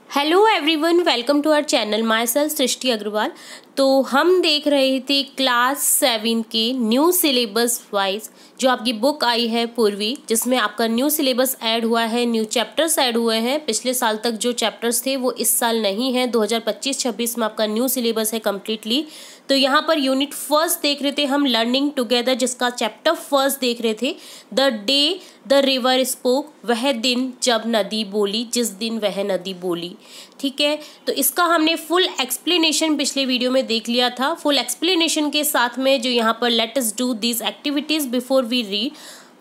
Hello everyone, welcome to our channel. Myself Srishti Agarwal. तो हम देख रहे थे क्लास 7 के न्यू सिलेबस वाइज जो आपकी बुक आई है पूर्वी, जिसमें आपका न्यू सिलेबस ऐड हुआ है, न्यू चैप्टर्स ऐड हुए हैं। पिछले साल तक जो चैप्टर्स थे वो इस साल नहीं है। 2025-26 में आपका न्यू सिलेबस है कम्प्लीटली। तो यहाँ पर यूनिट फर्स्ट देख रहे थे हम, लर्निंग टुगेदर, जिसका चैप्टर फर्स्ट देख रहे थे, the day the river spoke, वह दिन जब नदी बोली, जिस दिन वह नदी बोली। ठीक है, तो इसका हमने फुल एक्सप्लेनेशन पिछले वीडियो में देख लिया था। फुल एक्सप्लेनेशन के साथ में जो यहाँ पर let us do these activities before we read,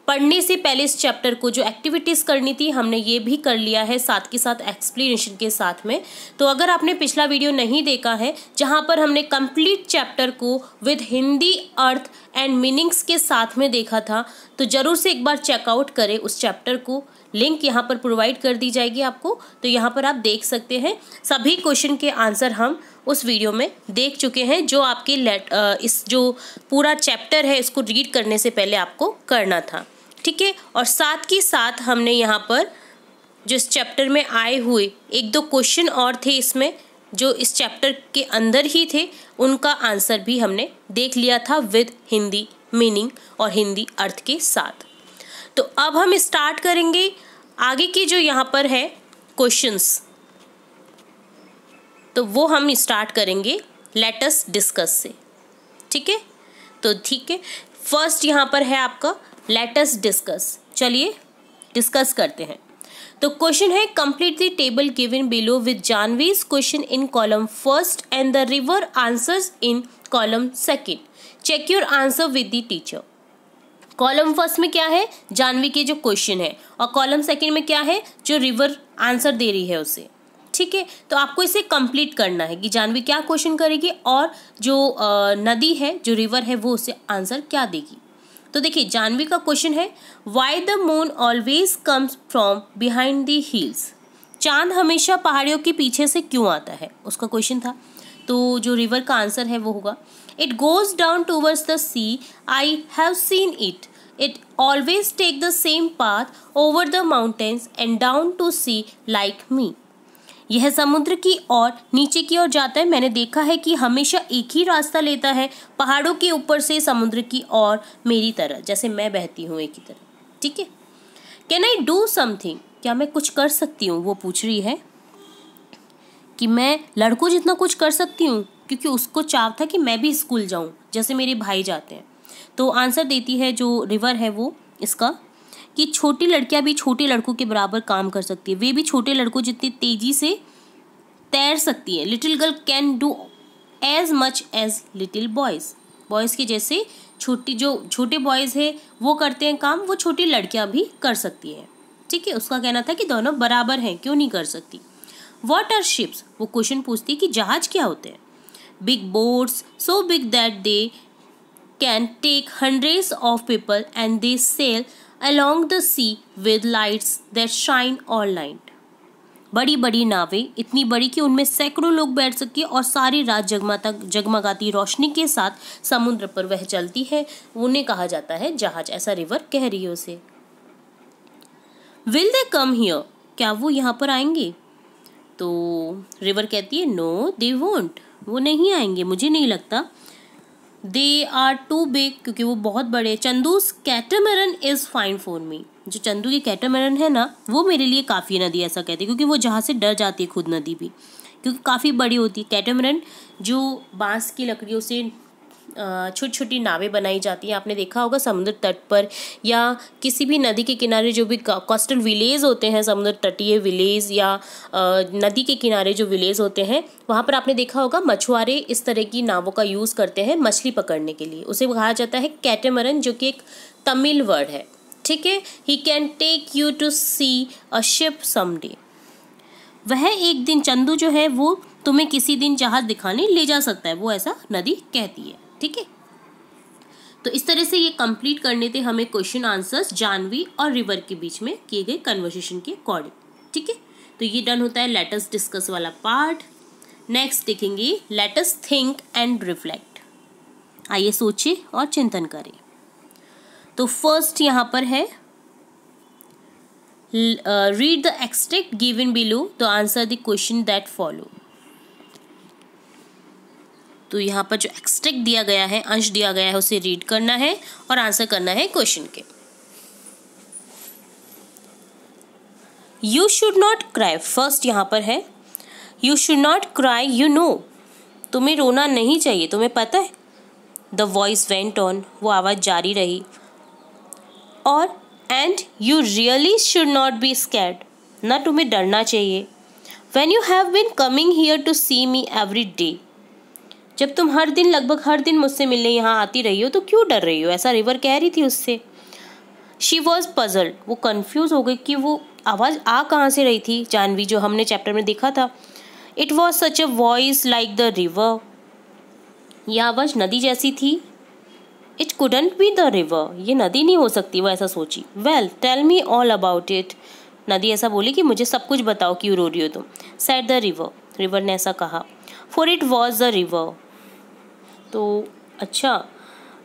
पढ़ने से पहले इस चैप्टर को जो एक्टिविटीज़ करनी थी हमने ये भी कर लिया है, साथ के साथ एक्सप्लेनेशन के साथ में। तो अगर आपने पिछला वीडियो नहीं देखा है जहाँ पर हमने कंप्लीट चैप्टर को with Hindi earth and meanings के साथ में देखा था, तो ज़रूर से एक बार चेकआउट करें उस चैप्टर को। लिंक यहाँ पर प्रोवाइड कर दी जाएगी आपको, तो यहाँ पर आप देख सकते हैं। सभी क्वेश्चन के आंसर हम उस वीडियो में देख चुके हैं, जो आपके इस जो पूरा चैप्टर है इसको रीड करने से पहले आपको करना था। ठीक है, और साथ के साथ हमने यहाँ पर जो इस चैप्टर में आए हुए एक दो क्वेश्चन और थे इसमें, जो इस चैप्टर के अंदर ही थे, उनका आंसर भी हमने देख लिया था विद हिंदी मीनिंग और हिंदी अर्थ के साथ। तो अब हम स्टार्ट करेंगे आगे की जो यहाँ पर है क्वेश्चंस, तो वो हम स्टार्ट करेंगे लेट अस डिस्कस से। ठीक है, तो ठीक है, फर्स्ट यहाँ पर है आपका लेट अस डिस्कस। चलिए डिस्कस करते हैं। तो क्वेश्चन है, complete the table given below with जानवीज question in column first and the river answers in column second. Check your answer with the teacher. Column first में क्या है, जानवी के जो क्वेश्चन है, और कॉलम सेकंड में क्या है, जो रिवर आंसर दे रही है उसे। ठीक है, तो आपको इसे कंप्लीट करना है कि जानवी क्या क्वेश्चन करेगी और जो नदी है, जो रिवर है, वो उसे आंसर क्या देगी। तो देखिए, जानवी का क्वेश्चन है, why the moon always comes from behind the hills. चांद हमेशा पहाड़ियों के पीछे से क्यों आता है, उसका क्वेश्चन था। तो जो रिवर का आंसर है वो होगा, it goes down towards the sea, I have seen it, it always take the same path over the mountains and down to sea like me. यह समुद्र की ओर नीचे की ओर जाता है, मैंने देखा है कि हमेशा एक ही रास्ता लेता है, पहाड़ों के ऊपर से समुद्र की ओर, मेरी तरह, जैसे मैं बहती हूँ एक ही तरह। ठीक है, कैन आई डू समथिंग, क्या मैं कुछ कर सकती हूँ, वो पूछ रही है कि मैं लड़कों जितना कुछ कर सकती हूँ, क्योंकि उसको चाव था कि मैं भी स्कूल जाऊँ जैसे मेरे भाई जाते हैं। तो आंसर देती है जो रिवर है वो इसका, कि छोटी लड़कियां भी छोटे लड़कों के बराबर काम कर सकती है, वे भी छोटे लड़कों जितनी तेजी से तैर सकती है। Little girl can do as much as little boys, boys के जैसे छोटे बॉयज़ है वो करते हैं काम, वो छोटी लड़कियां भी कर सकती हैं। ठीक है, उसका कहना था कि दोनों बराबर हैं, क्यों नहीं कर सकती। व्हाट आर शिप्स, वो क्वेश्चन पूछती है कि जहाज क्या होते हैं। Big boats, so big that they can take hundreds of people and they sail along the sea with lights that shine all night। बड़ी बड़ी नावें, इतनी बड़ी कि उनमें सैकड़ों लोग बैठ सके और सारी रात जगमगाती रोशनी के साथ समुद्र पर वह चलती है, उन्हें कहा जाता है जहाज। ऐसा रिवर कह रही है उसे। Will they come here, क्या वो यहाँ पर आएंगे। तो रिवर कहती है, नो दे वोंट, वो नहीं आएंगे, मुझे नहीं लगता। दे आर टू बिग, क्योंकि वो बहुत बड़े। Chandu's catamaran is fine for me, जो चंदू की कैटामरन है ना, वो मेरे लिए काफ़ी है, नदी ऐसा कहती है, क्योंकि वो जहाँ से डर जाती है खुद नदी भी, क्योंकि काफ़ी बड़ी होती है। कैटामरन जो बांस की लकड़ियों से छोटी छोटी नावें बनाई जाती हैं, आपने देखा होगा समुद्र तट पर या किसी भी नदी के किनारे, जो भी कोस्टल विलेज होते हैं, समुद्र तटीय विलेज या नदी के किनारे जो विलेज होते हैं, वहाँ पर आपने देखा होगा मछुआरे इस तरह की नावों का यूज़ करते हैं मछली पकड़ने के लिए। उसे कहा जाता है कैटामरन, जो कि एक तमिल वर्ड है। ठीक है, he can take you to see a ship someday, वह एक दिन, चंदू जो है वो तुम्हें किसी दिन जहाज दिखाने ले जा सकता है, वो ऐसा नदी कहती है। ठीक है, तो इस तरह से ये कंप्लीट करने थे हमें क्वेश्चन आंसर्स जानवी और रिवर के बीच में किए गए कन्वर्सेशन के अकॉर्डिंग। ठीक है, तो ये डन होता है लेट अस डिस्कस वाला पार्ट। नेक्स्ट देखेंगे let us think and reflect. आइए सोचें और चिंतन करें। तो फर्स्ट यहाँ पर है read the extract given below तो answer the question that follow. तो यहाँ पर जो एक्सट्रैक्ट दिया गया है, अंश दिया गया है, उसे रीड करना है और आंसर करना है क्वेश्चन के। You should not cry, first यहाँ पर है you should not cry, you no, तुम्हें रोना नहीं चाहिए, तुम्हें पता है। द वॉइस वेंट ऑन, वो आवाज़ जारी रही। और and you really should not be scared, ना तुम्हें डरना चाहिए। When you have been coming here to see me every day, जब तुम हर दिन, लगभग हर दिन मुझसे मिलने यहाँ आती रही हो तो क्यों डर रही हो, ऐसा रिवर कह रही थी उससे। शी वॉज पजल्ड, वो कन्फ्यूज हो गई कि वो आवाज़ आ कहाँ से रही थी, जानवी जो हमने चैप्टर में देखा था। It was such a voice like the river, यह आवाज़ नदी जैसी थी। It couldn't be the river, ये नदी नहीं हो सकती, वो ऐसा सोची। Well tell me all about it, नदी ऐसा बोली कि मुझे सब कुछ बताओ, क्यों रो रही हो तुम। सेड द रिवर, रिवर ने ऐसा कहा। For it was the river, तो अच्छा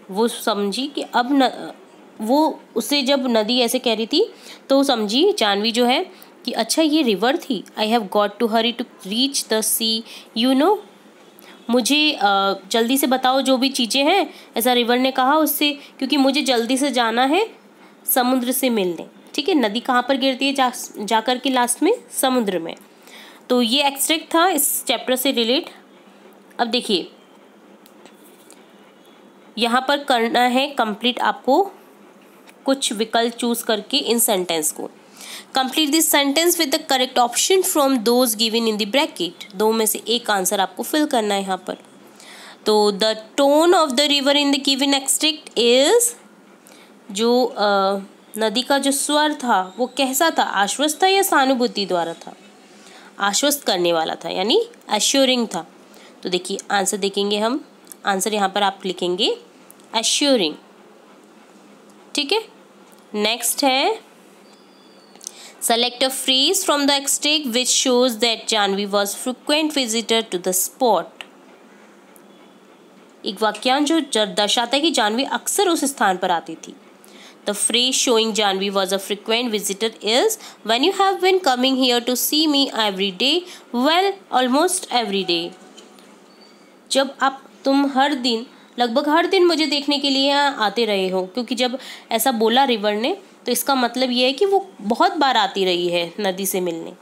वो समझी कि अब वो उसे जब नदी ऐसे कह रही थी तो समझी जानवी जो है कि अच्छा ये रिवर थी। I have got to hurry to reach the sea, you know, मुझे जल्दी से बताओ जो भी चीज़ें हैं, ऐसा रिवर ने कहा उससे, क्योंकि मुझे जल्दी से जाना है समुद्र से मिलने। ठीक है, नदी कहाँ पर गिरती है, जाकर के लास्ट में समुद्र में। तो ये एक्सट्रैक्ट था इस चैप्टर से रिलेट। अब देखिए यहाँ पर करना है कंप्लीट, आपको कुछ विकल्प चूज करके इन सेंटेंस को complete this sentence with the correct option from those given in the bracket. दो में से एक आंसर आपको फिल करना है यहाँ पर। तो the tone of the river in the given extract is, जो नदी का जो स्वर था वो कैसा था, आश्वस्त था या सहानुभूति द्वारा था, आश्वस्त करने वाला था यानी एश्योरिंग था। तो देखिए आंसर देखेंगे हम, आंसर यहाँ पर आप लिखेंगे एश्योरिंग। ठीक है, नेक्स्ट है select a phrase from the extract which shows that Janvi was frequent visitor to the spot. एक वाक्यांश जो दर्शाता है कि जानवी अक्सर उस स्थान पर आती थी। The phrase showing Janvi was a frequent visitor is when you have been coming here to see me every day, well almost every day. जब तुम हर दिन, लगभग हर दिन मुझे देखने के लिए यहाँ आते रहे हो, क्योंकि जब ऐसा बोला रिवर ने तो इसका मतलब ये है कि वो बहुत बार आती रही है नदी से मिलने।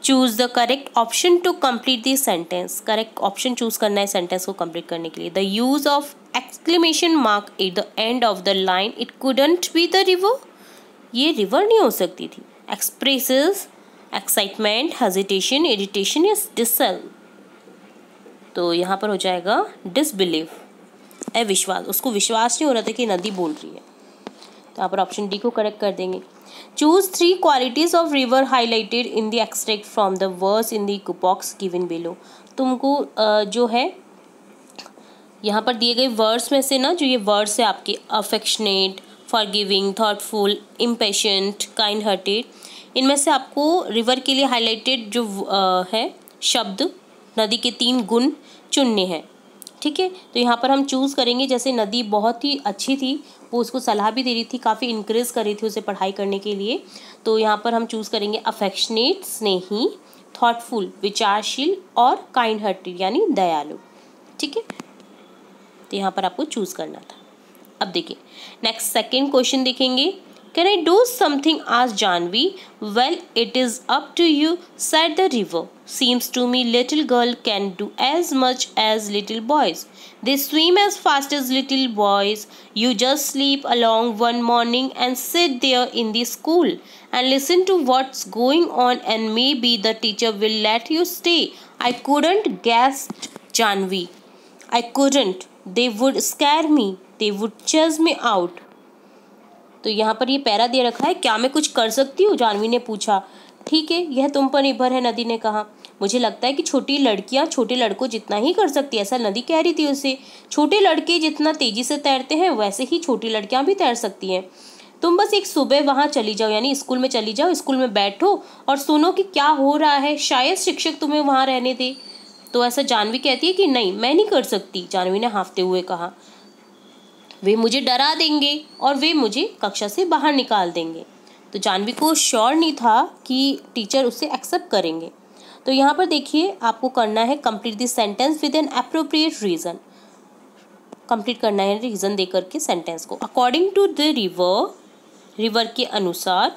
Choose the correct option to complete this sentence, correct option choose करना है सेंटेंस को कंप्लीट करने के लिए। The use of exclamation mark at the end of the line, it couldn't be the river, ये रिवर नहीं हो सकती थी। एक्सप्रेसेस एक्साइटमेंट, हेजिटेशन, इरिटेशन या डिसल, तो यहाँ पर हो जाएगा डिसबिलीव, अविश्वास, उसको विश्वास नहीं हो रहा था कि नदी बोल रही है। तो यहाँ पर ऑप्शन डी को करेक्ट कर देंगे। Choose 3 qualities of river highlighted in the extract from the verse in the box given below. तुमको जो है यहाँ पर दिए गए वर्ड्स में से ना, जो ये वर्ड्स है आपके affectionate, forgiving, thoughtful, impatient, kind hearted, इनमें से आपको रिवर के लिए हाईलाइटेड जो है शब्द, नदी के 3 गुण चुनने हैं। ठीक है, तो यहाँ पर हम चूज़ करेंगे, जैसे नदी बहुत ही अच्छी थी, वो उसको सलाह भी दे रही थी, काफ़ी इनक्रेज कर रही थी उसे पढ़ाई करने के लिए। तो यहाँ पर हम चूज़ करेंगे अफेक्शनेट, स्नेही, थॉटफुल, विचारशील, और काइंड हार्टेड यानी दयालु। ठीक है, तो यहाँ पर आपको चूज़ करना था। अब देखिए नेक्स्ट सेकेंड क्वेश्चन देखेंगे। Can I do something? asked Janvi. Well, it is up to you, said the river. Seems to me little girl can do as much as little boys. They swim as fast as little boys. You just sleep along one morning and sit there in the school and listen to what's going on, and maybe the teacher will let you stay. I couldn't, gasped Janvi. I couldn't. They would scare me. They would chase me out. तो यहाँ पर ये para दे रखा है, क्या मैं कुछ कर सकती हूँ, जानवी ने पूछा। ठीक है, यह तुम पर निर्भर है, नदी ने कहा। मुझे लगता है कि छोटी लड़कियाँ छोटे लड़कों जितना ही कर सकती है, ऐसा नदी कह रही थी उसे। छोटे लड़के जितना तेजी से तैरते हैं वैसे ही छोटी लड़कियाँ भी तैर सकती हैं। तुम बस एक सुबह वहाँ चली जाओ, यानी स्कूल में चली जाओ, स्कूल में बैठो और सुनो कि क्या हो रहा है, शायद शिक्षक तुम्हें वहाँ रहने दे। तो ऐसा जानवी कहती है कि नहीं, मैं नहीं कर सकती, जानवी ने हाँफते हुए कहा। वे मुझे डरा देंगे और वे मुझे कक्षा से बाहर निकाल देंगे। तो जानवी को श्योर नहीं था कि टीचर उसे एक्सेप्ट करेंगे। तो यहाँ पर देखिए आपको करना है complete this sentence with an appropriate reason. Complete करना है रीज़न दे करके सेंटेंस को। अकॉर्डिंग टू द रिवर के अनुसार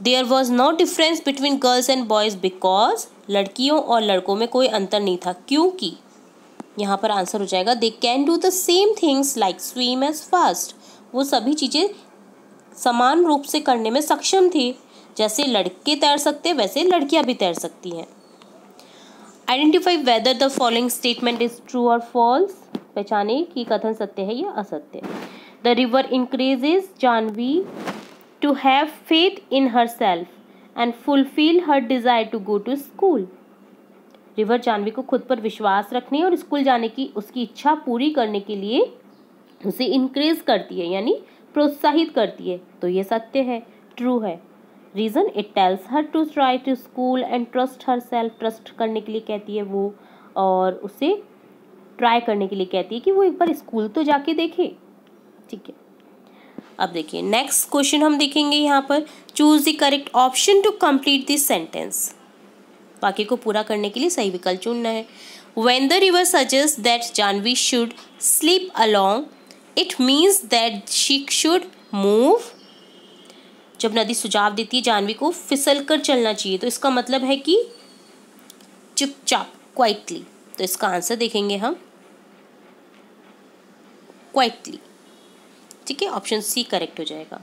there was no difference between girls and boys because लड़कियों और लड़कों में कोई अंतर नहीं था, क्योंकि यहाँ पर आंसर हो जाएगा they can do the same things like swim as fast. वो सभी चीज़ें समान रूप से करने में सक्षम थी, जैसे लड़के तैर सकते वैसे लड़कियां भी तैर सकती हैं। Identify whether the following statement is true और फॉल्स। पहचाने कि कथन सत्य है या असत्य। The river increases Janvi to have faith in herself and fulfil her desire to go to school. River Janvi को खुद पर विश्वास रखने और स्कूल जाने की उसकी इच्छा पूरी करने के लिए उसे इंक्रेज करती है, यानी प्रोत्साहित करती है। तो ये सत्य है, ट्रू है। Reason it tells her to try to school and trust herself. Trust करने के लिए कहती है वो, और उसे ट्राई करने के लिए कहती है कि वो एक बार स्कूल तो जाके देखे। ठीक है, अब देखिए नेक्स्ट क्वेश्चन हम देखेंगे यहाँ पर। Choose the correct option to complete this sentence. वाक्य को पूरा करने के लिए सही विकल्प चुनना है। When the river suggests that Janvi should sleep along, it means that she should move. जब नदी सुझाव देती है जानवी को फिसल कर चलना चाहिए, तो इसका मतलब है कि चुपचाप, क्वाइटली। तो इसका आंसर देखेंगे हम क्वाइटली। ठीक है, ऑप्शन सी करेक्ट हो जाएगा,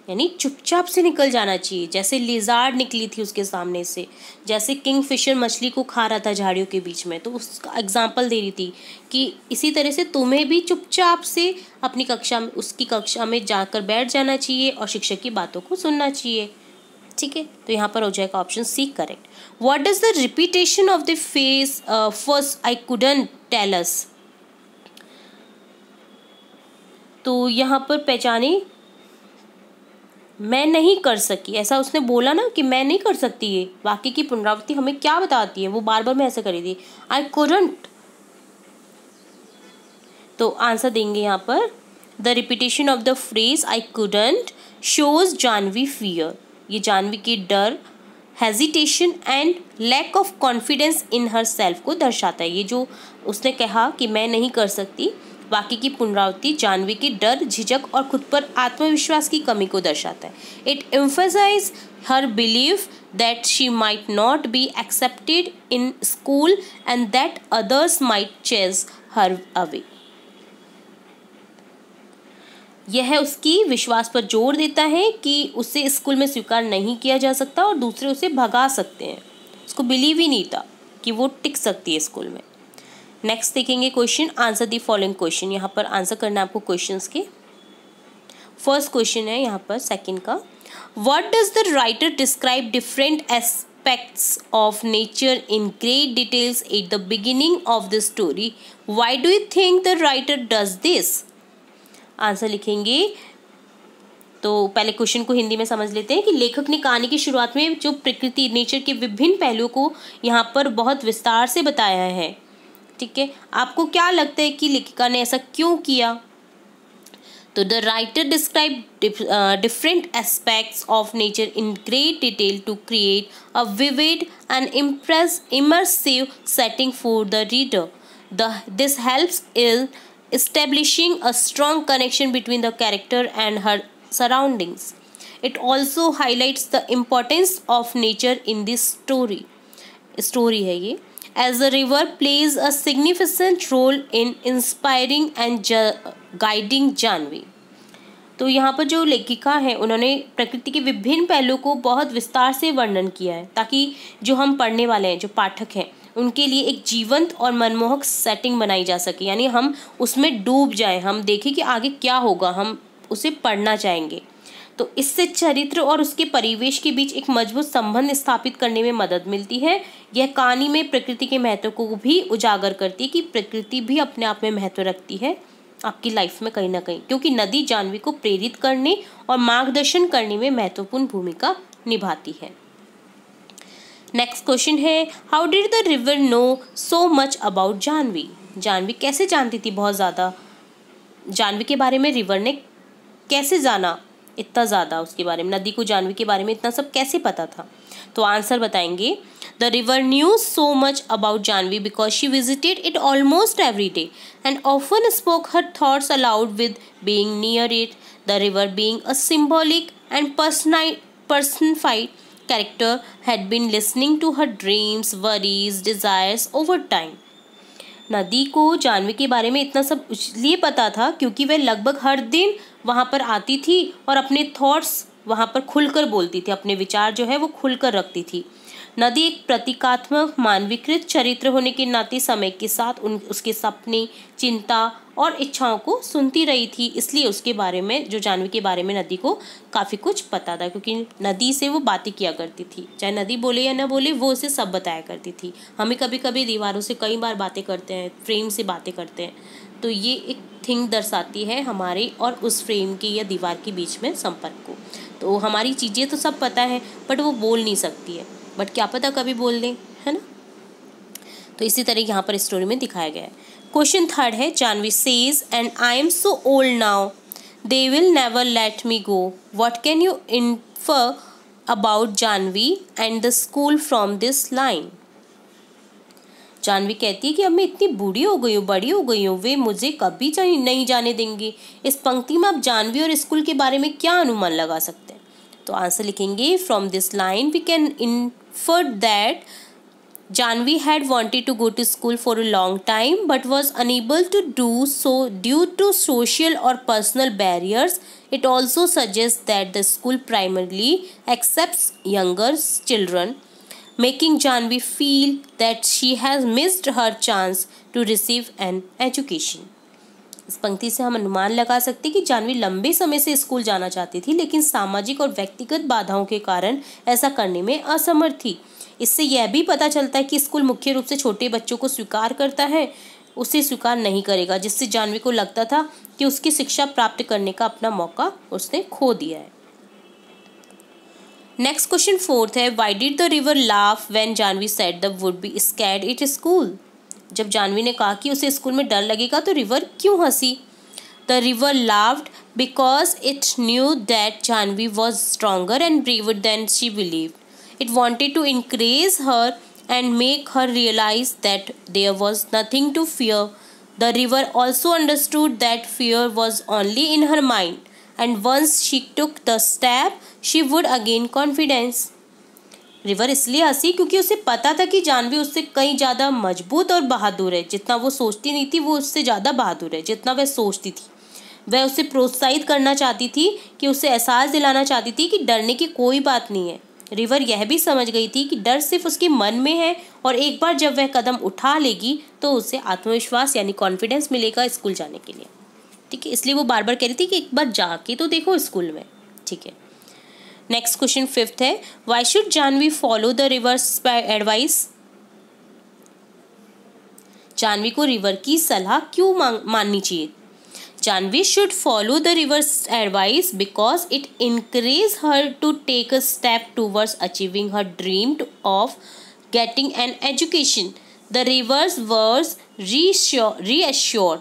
यानी चुपचाप से निकल जाना चाहिए। जैसे लिजार्ड निकली थी उसके सामने से, जैसे किंगफिशर मछली को खा रहा था झाड़ियों के बीच में, तो उसका एग्जाम्पल दे रही थी कि इसी तरह से तुम्हें भी चुपचाप से अपनी कक्षा में, उसकी कक्षा में जाकर बैठ जाना चाहिए और शिक्षक की बातों को सुनना चाहिए। ठीक है, तो यहाँ पर हो जाएगा option C correct. What does the repetition of the phrase first I couldn't tell us. तो यहाँ पर पहचाने मैं नहीं कर सकी, ऐसा उसने बोला ना कि मैं नहीं कर सकती। ये वाक्य की पुनरावृत्ति हमें क्या बताती है, वो बार बार मैं ऐसे करी थी, आई कुडंट। तो आंसर देंगे यहाँ पर the repetition of the phrase I couldn't shows Janvi fear. ये जानवी की डर, hesitation and lack of confidence in herself को दर्शाता है। ये जो उसने कहा कि मैं नहीं कर सकती, वाक्य की पुनरावृत्ति जानवी की डर, झिझक और खुद पर आत्मविश्वास की कमी को दर्शाता है। It emphasize her belief that she might not be accepted in school and that others might chase her away. यह उसकी विश्वास पर जोर देता है कि उसे स्कूल में स्वीकार नहीं किया जा सकता और दूसरे उसे भगा सकते हैं। उसको बिलीव ही नहीं था कि वो टिक सकती है स्कूल में। नेक्स्ट देखेंगे question, answer the following question. यहाँ पर आंसर करना है आपको क्वेश्चंस के। फर्स्ट क्वेश्चन है यहाँ पर सेकंड का, what does the writer describe different aspects of nature in great details at the beginning of the story. Why do you think the writer does this. Answer लिखेंगे तो पहले question को हिंदी में समझ लेते हैं कि लेखक ने कहानी की शुरुआत में जो प्रकृति, नेचर के विभिन्न पहलुओं को यहाँ पर बहुत विस्तार से बताया है। ठीक है, आपको क्या लगता है कि लेखिका ने ऐसा क्यों किया। तो the writer describe different aspects of nature in great detail to create a vivid and immersive setting for the reader. This helps in establishing a strong connection between the character and her surroundings. It also highlights the importance of nature in this story है ये, as the river plays a significant role in inspiring and guiding Janvi. तो यहाँ पर जो लेखिका है उन्होंने प्रकृति के विभिन्न पहलुओं को बहुत विस्तार से वर्णन किया है, ताकि जो हम पढ़ने वाले हैं, जो पाठक हैं, उनके लिए एक जीवंत और मनमोहक सेटिंग बनाई जा सके, यानी हम उसमें डूब जाएं, हम देखें कि आगे क्या होगा, हम उसे पढ़ना चाहेंगे। तो इससे चरित्र और उसके परिवेश के बीच एक मजबूत संबंध स्थापित करने में मदद मिलती है। यह कहानी में प्रकृति के महत्व को भी उजागर करती है कि प्रकृति भी अपने आप में महत्व रखती है आपकी लाइफ में कहीं ना कहीं, क्योंकि नदी जानवी को प्रेरित करने और मार्गदर्शन करने में महत्वपूर्ण भूमिका निभाती है। नेक्स्ट क्वेश्चन है, how did the river know so much about Janvi. Janvi कैसे जानती थी बहुत ज़्यादा, जानवी के बारे में रिवर ने कैसे जाना। इतना ज़्यादा उसके बारे में, नदी को जानवी के बारे में इतना सब कैसे पता था? तो आंसर बताएंगे, the river knew so much about Janvi because she visited it almost every day and often spoke her thoughts aloud with being near it. The river being a symbolic and personified character had been listening to her dreams, worries, desires over time. नदी को जानवी के बारे में इतना सब इसलिए पता था क्योंकि वह लगभग हर दिन वहाँ पर आती थी और अपने थॉट्स वहाँ पर खुलकर बोलती थी, अपने विचार जो है वो खुलकर रखती थी. नदी एक प्रतीकात्मक मानवीकृत चरित्र होने के नाते समय के साथ उसके सपने, चिंता और इच्छाओं को सुनती रही थी, इसलिए उसके बारे में, जो जानवी के बारे में नदी को काफ़ी कुछ पता था, क्योंकि नदी से वो बातें किया करती थी. चाहे नदी बोले या ना बोले, वो उसे सब बताया करती थी. हमें कभी कभी दीवारों से कई बार बातें करते हैं, फ्रेम से बातें करते हैं, तो ये एक थिंग दर्शाती है हमारे और उस फ्रेम के या दीवार के बीच में संपर्क को. तो हमारी चीज़ें तो सब पता है बट वो बोल नहीं सकती है, बट क्या पता कभी बोल दें, है ना. तो इसी तरह यहाँ पर स्टोरी में दिखाया गया है. क्वेश्चन थर्ड है, Janvi says and I am so old now they will never let me go. What can you infer about Janvi and the school from this line. Janvi कहती है कि अब मैं इतनी बूढ़ी हो गई हूँ, बड़ी हो गई हूँ, वे मुझे कभी नहीं जाने देंगे. इस पंक्ति में आप जानवी और स्कूल के बारे में क्या अनुमान लगा सकते हैं? तो आंसर लिखेंगे, from this line we can infer that Janvi had wanted to go to school for a long time but was unable to do so due to social or personal barriers. It also suggests that the school primarily accepts younger children, making Janvi feel that she has missed her chance to receive an education. इस पंक्ति से हम अनुमान लगा सकते हैं कि जानवी लंबे समय से स्कूल जाना चाहती थी, लेकिन सामाजिक और व्यक्तिगत बाधाओं के कारण ऐसा करने में असमर्थ थी. इससे यह भी पता चलता है कि स्कूल मुख्य रूप से छोटे बच्चों को स्वीकार करता है, उसे स्वीकार नहीं करेगा, जिससे जानवी को लगता था कि उसकी शिक्षा प्राप्त करने का अपना मौका उसने खो दिया है. नेक्स्ट क्वेश्चन फोर्थ है, why did the river laugh when Janvi said the would be scared it school. जब जानवी ने कहा कि उसे स्कूल में डर लगेगा तो रिवर क्यों हंसी? The river laughed because it knew that Janvi was stronger and braver than she believed. It wanted to encourage her and make her realize that there was nothing to fear. The river also understood that fear was only in her mind, and once she took the step, she would gain confidence. River इसलिए हंसी क्योंकि उसे पता था कि जानवी उससे कहीं ज़्यादा मजबूत और बहादुर है. जितना वो सोचती नहीं थी वो उससे ज़्यादा बहादुर है जितना वह सोचती थी. वह उसे प्रोत्साहित करना चाहती थी, कि उसे एहसास दिलाना चाहती थी कि डरने की कोई बात नहीं है. रिवर यह भी समझ गई थी कि डर सिर्फ उसके मन में है और एक बार जब वह कदम उठा लेगी तो उसे आत्मविश्वास यानी कॉन्फिडेंस मिलेगा स्कूल जाने के लिए. ठीक है, इसलिए वो बार बार कह रही थी कि एक बार जाके तो देखो स्कूल में. ठीक है, नेक्स्ट क्वेश्चन फिफ्थ है, why should Janvi follow the river's advice. Janvi को रिवर की सलाह क्यों माननी चाहिए? Janvi should follow the river's advice because it encourages her to take a step towards achieving her dream of getting an education. The river's words reassure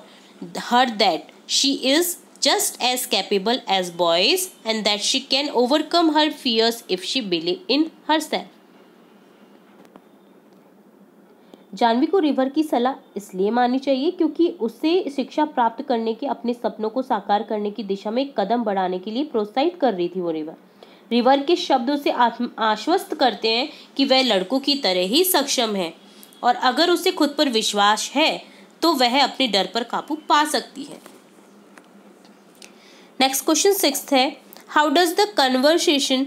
her that she is just as capable as boys and that she can overcome her fears if she believes in herself. Janvi को river की सलाह इसलिए माननी चाहिए क्योंकि उसे शिक्षा प्राप्त करने के, अपने सपनों को साकार करने की दिशा में एक कदम बढ़ाने के लिए प्रोत्साहित कर रही थी. वो रिवर के शब्द उसे आश्वस्त करते हैं कि वह लड़कों की तरह ही सक्षम है और अगर उसे खुद पर विश्वास है तो वह अपने डर पर काबू पा सकती है. नेक्स्ट क्वेश्चन सिक्स्थ है, how does the conversation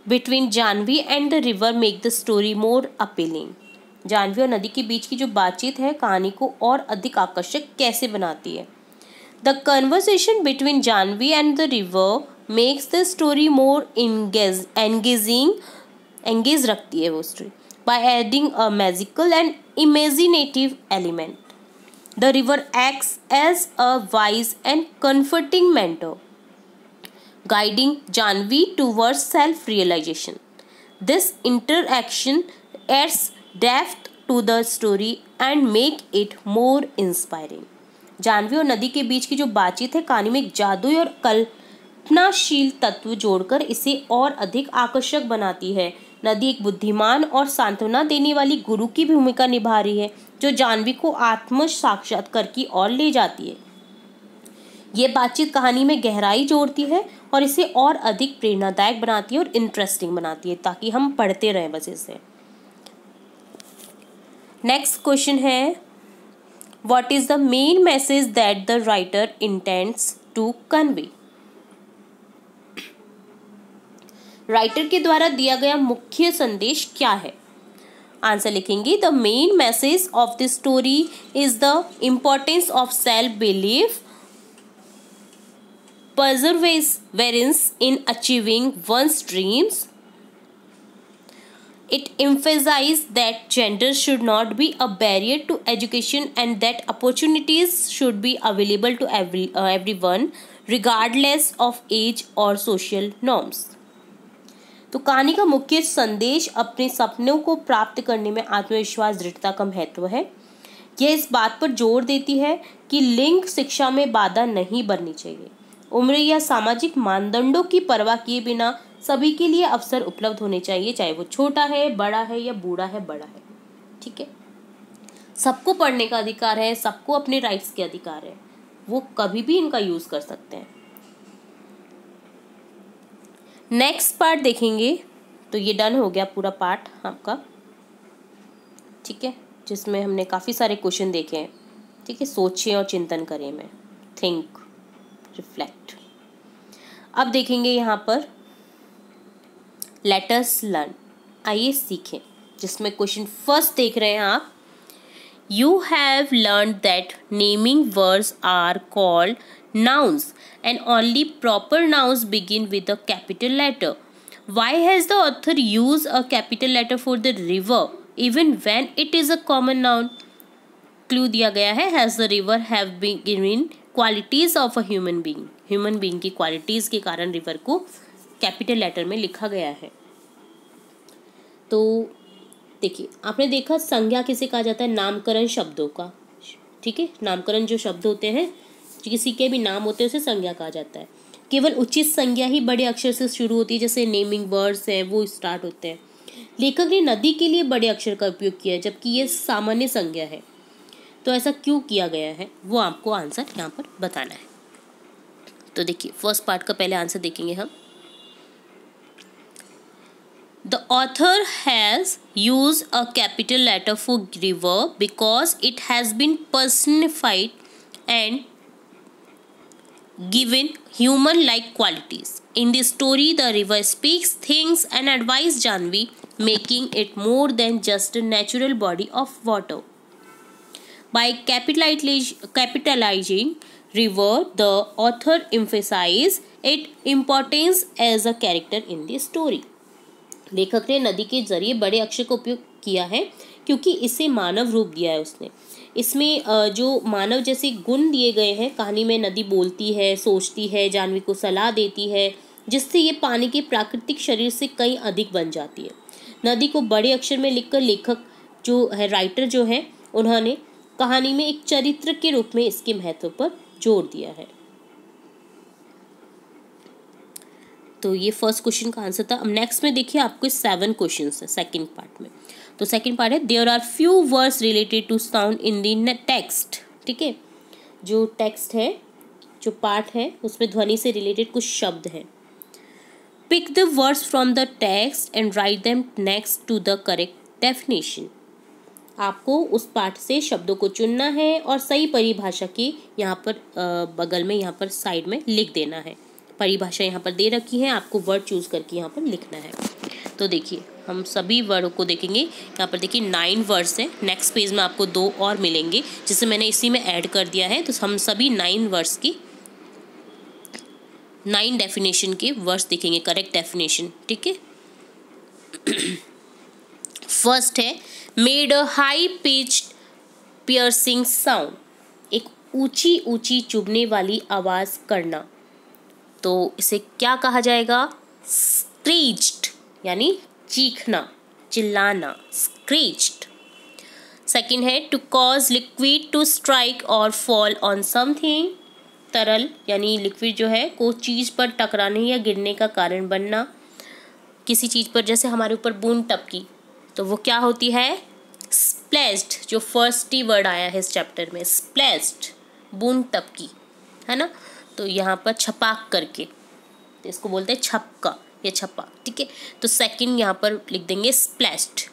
between Janvi and the river make the story more appealing. Janvi और नदी के बीच की जो बातचीत है कहानी को और अधिक आकर्षक कैसे बनाती है? The conversation between Janvi and the river makes the story more engage रखती है वो story by adding a magical and imaginative element. The river acts as a wise and comforting mentor guiding Janvi towards self-realization. This interaction adds depth to the story and make it more inspiring. Janvi और नदी के बीच की जो बातचीत है कहानी में एक जादुई और कल्पनाशील तत्व जोड़कर इसे और अधिक आकर्षक बनाती है। नदी एक बुद्धिमान और सांत्वना देने वाली गुरु की भूमिका निभा रही है, जो जाह्नवी को आत्म साक्षात्कार की ओर ले जाती है। ये बातचीत कहानी में गहराई जोड़ती है और इसे और अधिक प्रेरणादायक बनाती है और इंटरेस्टिंग बनाती है, ताकि हम पढ़ते रहें बस इसे। नेक्स्ट क्वेश्चन है, what is the main message that the writer intends to convey? Writer के द्वारा दिया गया मुख्य संदेश क्या है? आंसर लिखेंगे, the main message of the story is the importance of self belief, perseverance in achieving one's dreams. It emphasizes that gender should not be a barrier to education and that opportunities should be available to everyone regardless of age or social norms. तो कहानी का मुख्य संदेश अपने सपनों को प्राप्त करने में आत्मविश्वास, दृढ़ता का महत्व है। यह इस बात पर जोर देती है कि लिंग शिक्षा में बाधा नहीं बननी चाहिए। उम्र या सामाजिक मानदंडों की परवाह किए बिना सभी के लिए अवसर उपलब्ध होने चाहिए, चाहे वो छोटा है, बड़ा है या बूढ़ा है, बड़ा है। ठीक है, सबको पढ़ने का अधिकार है, सबको अपने राइट्स के अधिकार है, वो कभी भी इनका यूज कर सकते हैं। नेक्स्ट पार्ट देखेंगे, तो ये डन हो गया पूरा पार्ट आपका। ठीक है, जिसमें हमने काफ़ी सारे क्वेश्चन देखे हैं। ठीक है, सोचें और चिंतन करें में, थिंक, रिफ्लेक्ट। अब देखेंगे यहाँ पर लेट अस लर्न, आइए सीखें, जिसमें क्वेश्चन फर्स्ट देख रहे हैं आप। You have learn that naming words are called nouns and only proper nouns begin with a capital letter. Why has the author used a capital letter for the river even when it is a common noun? Clue दिया गया है, has the river have been given qualities of a human being. Human being की qualities के कारण river को capital letter में लिखा गया है। तो देखिए, आपने देखा संज्ञा किसे कहा जाता है? नामकरण शब्दों का। ठीक है, नामकरण जो शब्द होते हैं, किसी के भी नाम होते हैं, उसे संज्ञा कहा जाता है। केवल उचित संज्ञा ही बड़े अक्षर से शुरू होती है, जैसे नेमिंग वर्ड्स हैं वो स्टार्ट होते हैं। लेखक ने नदी के लिए बड़े अक्षर का उपयोग किया है, जबकि ये सामान्य संज्ञा है। तो ऐसा क्यों किया गया है, वो आपको आंसर यहाँ पर बताना है। तो देखिए, फर्स्ट पार्ट का पहले आंसर देखेंगे हम। The author has used a capital letter for river because it has been personified and given human-like qualities. In the story, the river speaks, thinks, and advises Jahnvi, making it more than just a natural body of water. By capitalizing river, the author emphasizes its importance as a character in the story. लेखक ने नदी के जरिए बड़े अक्षर का उपयोग किया है क्योंकि इसे मानव रूप दिया है उसने। इसमें जो मानव जैसे गुण दिए गए हैं, कहानी में नदी बोलती है, सोचती है, जाह्नवी को सलाह देती है, जिससे ये पानी के प्राकृतिक शरीर से कहीं अधिक बन जाती है। नदी को बड़े अक्षर में लिखकर लेखक जो है, राइटर जो है, उन्होंने कहानी में एक चरित्र के रूप में इसके महत्व पर जोर दिया है। तो ये फर्स्ट क्वेश्चन का आंसर था। अब नेक्स्ट में देखिए, आपको 7 क्वेश्चन है सेकंड पार्ट में। तो सेकंड पार्ट है, there are few words related to sound in the text. ठीक है, जो टेक्स्ट है, जो पार्ट है, उसमें ध्वनि से रिलेटेड कुछ शब्द हैं। Pick the words from the text and write them next to the correct definition. आपको उस पार्ट से शब्दों को चुनना है और सही परिभाषा की यहाँ पर बगल में, यहाँ पर साइड में लिख देना है। परिभाषा यहाँ पर दे रखी है, आपको वर्ड चूज करके यहाँ पर लिखना है। तो देखिए, हम सभी वर्ड को देखेंगे। यहाँ पर देखिए 9 वर्ड्स हैं। नेक्स्ट पेज में आपको 2 और मिलेंगे, जिसे मैंने इसी में ऐड कर दिया है। तो हम सभी 9 वर्ड्स की 9 डेफिनेशन के वर्ड्स देखेंगे, करेक्ट डेफिनेशन। ठीक है, फर्स्ट है, made a high pitched piercing sound, एक ऊंची ऊंची चुभने वाली आवाज करना। तो इसे क्या कहा जाएगा? स्क्रीच्ड, यानी चीखना, चिल्लाना, स्क्रीच्ड। सेकंड है, to cause liquid to strike और फॉल ऑन समथिंग। तरल यानी लिक्विड जो है को चीज़ पर टकराने या गिरने का कारण बनना। किसी चीज़ पर जैसे हमारे ऊपर बूंद टपकी तो वो क्या होती है, स्प्लैश्ड, जो फर्स्ट ही वर्ड आया है इस चैप्टर में, स्प्लैश्ड, बूंद टपकी, है ना। तो यहाँ पर छपाक करके, तो इसको बोलते हैं छपका या छपा, ठीक है। तो सेकंड यहाँ पर लिख देंगे स्प्लैश्ड।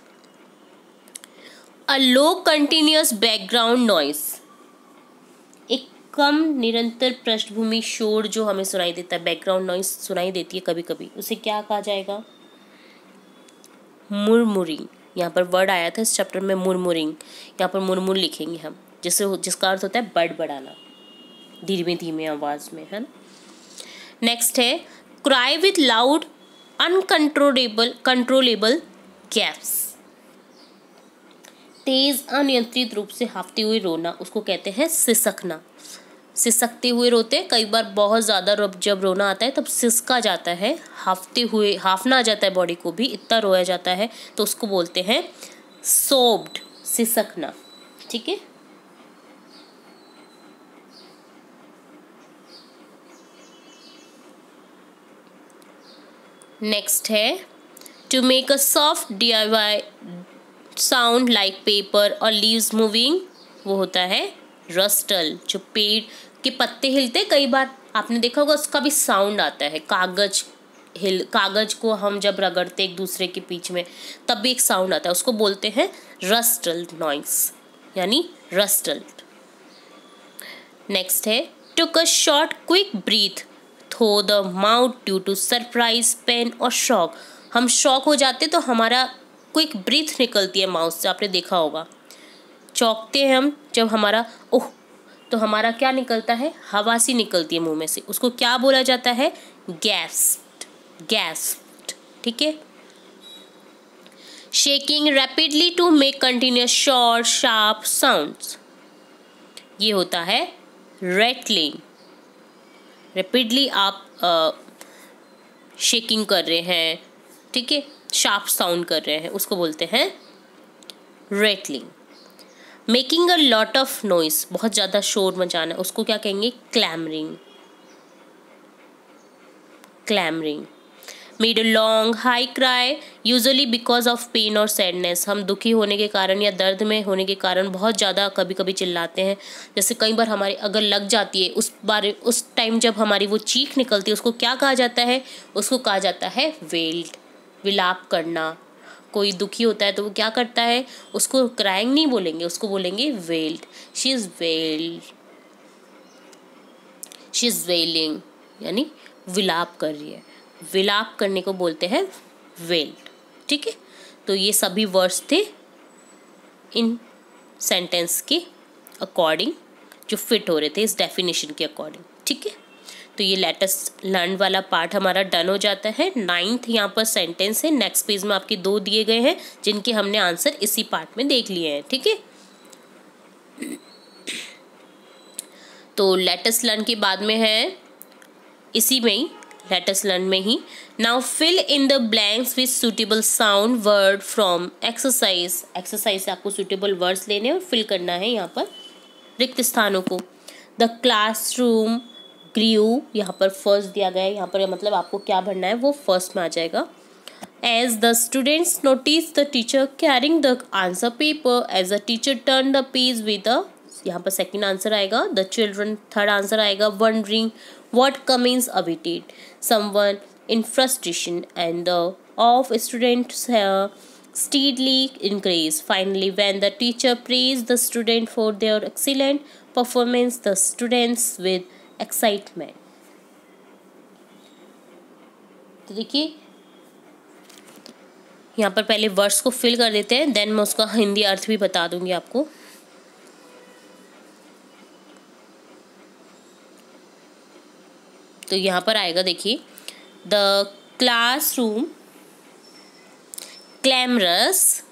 अ लो कंटिन्यूअस बैकग्राउंड नॉइस, एक कम निरंतर पृष्ठभूमि शोर जो हमें सुनाई देता है, बैकग्राउंड नॉइस सुनाई देती है कभी कभी, उसे क्या कहा जाएगा, मुरमुरिंग। यहाँ पर वर्ड आया था इस चैप्टर में मुरमुरिंग, यहाँ पर मुरमुर लिखेंगे हम, जिसका अर्थ होता है बड़बड़ाना, धीमे धीमे आवाज में, है ना। नेक्स्ट है cry with loud controllable gaps, तेज अनियंत्रित रूप से हाफते हुए रोना, उसको कहते हैं सिसकना। सिसकते हुए रोते, कई बार बहुत ज़्यादा जब रोना आता है तब सिसका जाता है, हाफते हुए, हाफना आ जाता है बॉडी को भी, इतना रोया जाता है, तो उसको बोलते हैं सोब्ड, सिसकना, ठीक है। नेक्स्ट है to make a soft DIY sound like paper और लीव्स मूविंग, वो होता है रस्टल, जो पेड़ के पत्ते हिलते, कई बार आपने देखा होगा उसका भी साउंड आता है, कागज को हम जब रगड़ते एक दूसरे के बीच में तब भी एक साउंड आता है, उसको बोलते हैं रस्टल नॉइस, यानी रस्टल। नेक्स्ट है took a short quick breath through the mouth due to surprise, pain और शॉक, हम शॉक हो जाते तो हमारा क्विक ब्रीथ निकलती है माउथ से, आपने देखा होगा। चौंकते हैं हम जब हमारा ओह, तो हमारा क्या निकलता है, हवा सी निकलती है मुंह में से, उसको क्या बोला जाता है, गैस्प्ड, गैस्प्ड, ठीक है। Shaking rapidly to make continuous short sharp sounds, ये होता है रैटलिंग। रैपिडली आप शेकिंग कर रहे हैं, ठीक है, शार्प साउंड कर रहे हैं, उसको बोलते हैं rattling. Making a lot of noise, बहुत ज़्यादा शोर मचाना, उसको क्या कहेंगे, clamouring, clamouring. Made a long high cry usually because of pain और सैडनेस, हम दुखी होने के कारण या दर्द में होने के कारण बहुत ज़्यादा कभी कभी चिल्लाते हैं, जैसे कई बार हमारी अगर लग जाती है, उस टाइम जब हमारी वो चीख निकलती है, उसको क्या कहा जाता है, उसको कहा जाता है वेल्ड, विलाप करना। कोई दुखी होता है तो वो क्या करता है, उसको क्राइंग नहीं बोलेंगे, उसको बोलेंगे wailed, she is wailed, she is wailing, यानी विलाप कर रही है, विलाप करने को बोलते हैं वेल्ड, ठीक है। तो ये सभी वर्ड्स थे इन सेंटेंस के अकॉर्डिंग जो फिट हो रहे थे इस डेफिनेशन के अकॉर्डिंग, ठीक है। तो ये लेटेस्ट लर्न वाला पार्ट हमारा डन हो जाता है। 9th यहाँ पर सेंटेंस है, नेक्स्ट पेज में आपके 2 दिए गए हैं जिनके हमने आंसर इसी पार्ट में देख लिए हैं, ठीक है। तो लेटेस्ट लर्न के बाद में है इसी में ही, लेटेस्ट लर्न में ही, now fill in the blanks with suitable sound word from exercise. Exercise से आपको सुटेबल वर्ड्स लेने और फिल करना है यहाँ पर रिक्त स्थानों को। द क्लासरूम ग्रीव, यहाँ पर फर्स्ट दिया गया है, यहाँ पर मतलब आपको क्या भरना है वो फर्स्ट में आ जाएगा। As the students notice the teacher carrying the answer paper, as the teacher turn the page with the, यहाँ पर सेकंड आंसर आएगा द चिल्ड्रन, थर्ड आंसर आएगा wondering what comments awaited someone in frustration, and the of students steadily increased. Finally, when the teacher praised the student for their excellent performance, the students with excitement. तो देखिए यहाँ पर पहले words को fill कर देते हैं, देन मैं उसका हिंदी अर्थ भी बता दूंगी आपको। तो यहाँ पर आएगा देखिए, the classroom clamorous,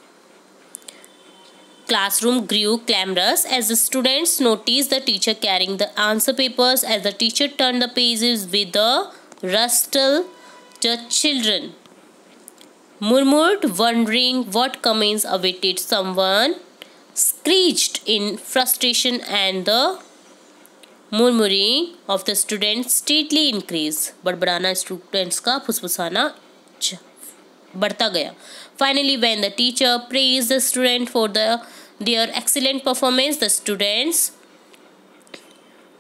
classroom grew clamorous as the students noticed the teacher carrying the answer papers. As the teacher turned the pages with a rustle, the children murmured, wondering what comments awaited. Someone screeched in frustration, and the murmuring of the students steadily increase, बड़बड़ाना students का फुसफुसाना बढ़ता गया. Finally when the teacher praise the student for their excellent performance, the students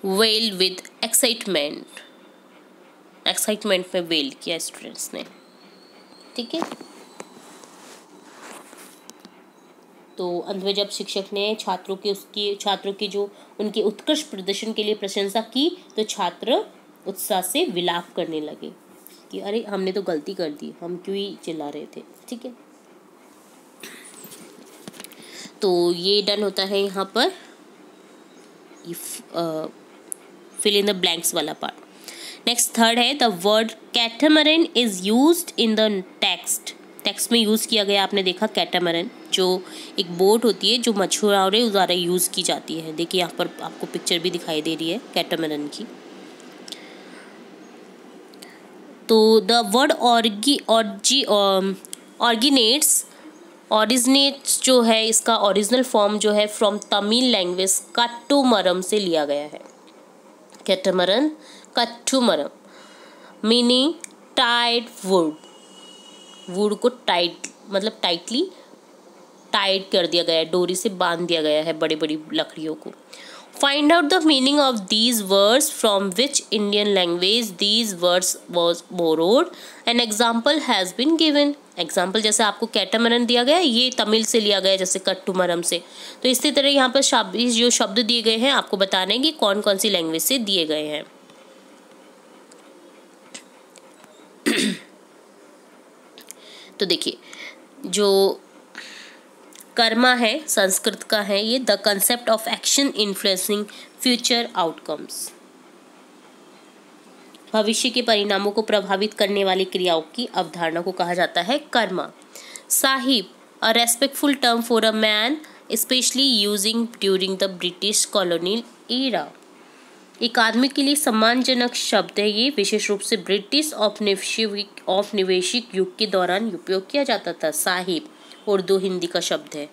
well with excitement में well किया students ने. ठीक है. तो अंत में जब शिक्षक ने छात्रों की जो उनके उत्कृष्ट प्रदर्शन के लिए प्रशंसा की, तो छात्र उत्साह से विलाप करने लगे कि अरे हमने तो गलती कर दी, हम क्यों ही चिल्ला रहे थे. ठीक है. तो ये डन होता है यहाँ पर फिल इन द ब्लैंक्स वाला पार्ट. नेक्स्ट थर्ड है the word catamaran is used in the text में यूज़ किया गया. आपने देखा कैटामरन जो एक बोट होती है जो मछुआरों द्वारा यूज़ की जाती है. देखिए यहाँ पर आपको पिक्चर भी दिखाई दे रही है कैटामरन की. तो द वर्ड ऑरिजिनेट्स जो है, इसका ओरिजिनल फॉर्म जो है फ्रॉम तमिल लैंग्वेज कट्टुमरम से लिया गया है. कैटामरन कट्टुमरम मीनिंग टाइड वुड को टाइट मतलब टाइटली टाइट कर दिया गया है, डोरी से बांध दिया गया है बड़ी बड़ी लकड़ियों को. Find out the meaning of these words from which Indian language these words was borrowed. An example has been given. Example जैसे आपको कैटामरन दिया गया, ये तमिल से लिया गया जैसे कट्टुमरम से. तो इसी तरह यहाँ पर जो शब्द दिए गए हैं आपको बताने कि कौन कौन सी लैंग्वेज से दिए गए हैं. तो देखिए जो कर्मा है संस्कृत का है, ये the concept of action influencing future outcomes, भविष्य के परिणामों को प्रभावित करने वाली क्रियाओं की अवधारणा को कहा जाता है karma. Sahib a respectful term for a man specially using during the British colonial era. एक आदमी के लिए सम्मानजनक शब्द है ये, विशेष रूप से ब्रिटिश औपनिवेशिक युग के दौरान उपयोग किया जाता था. साहिब उर्दू हिंदी का शब्द है.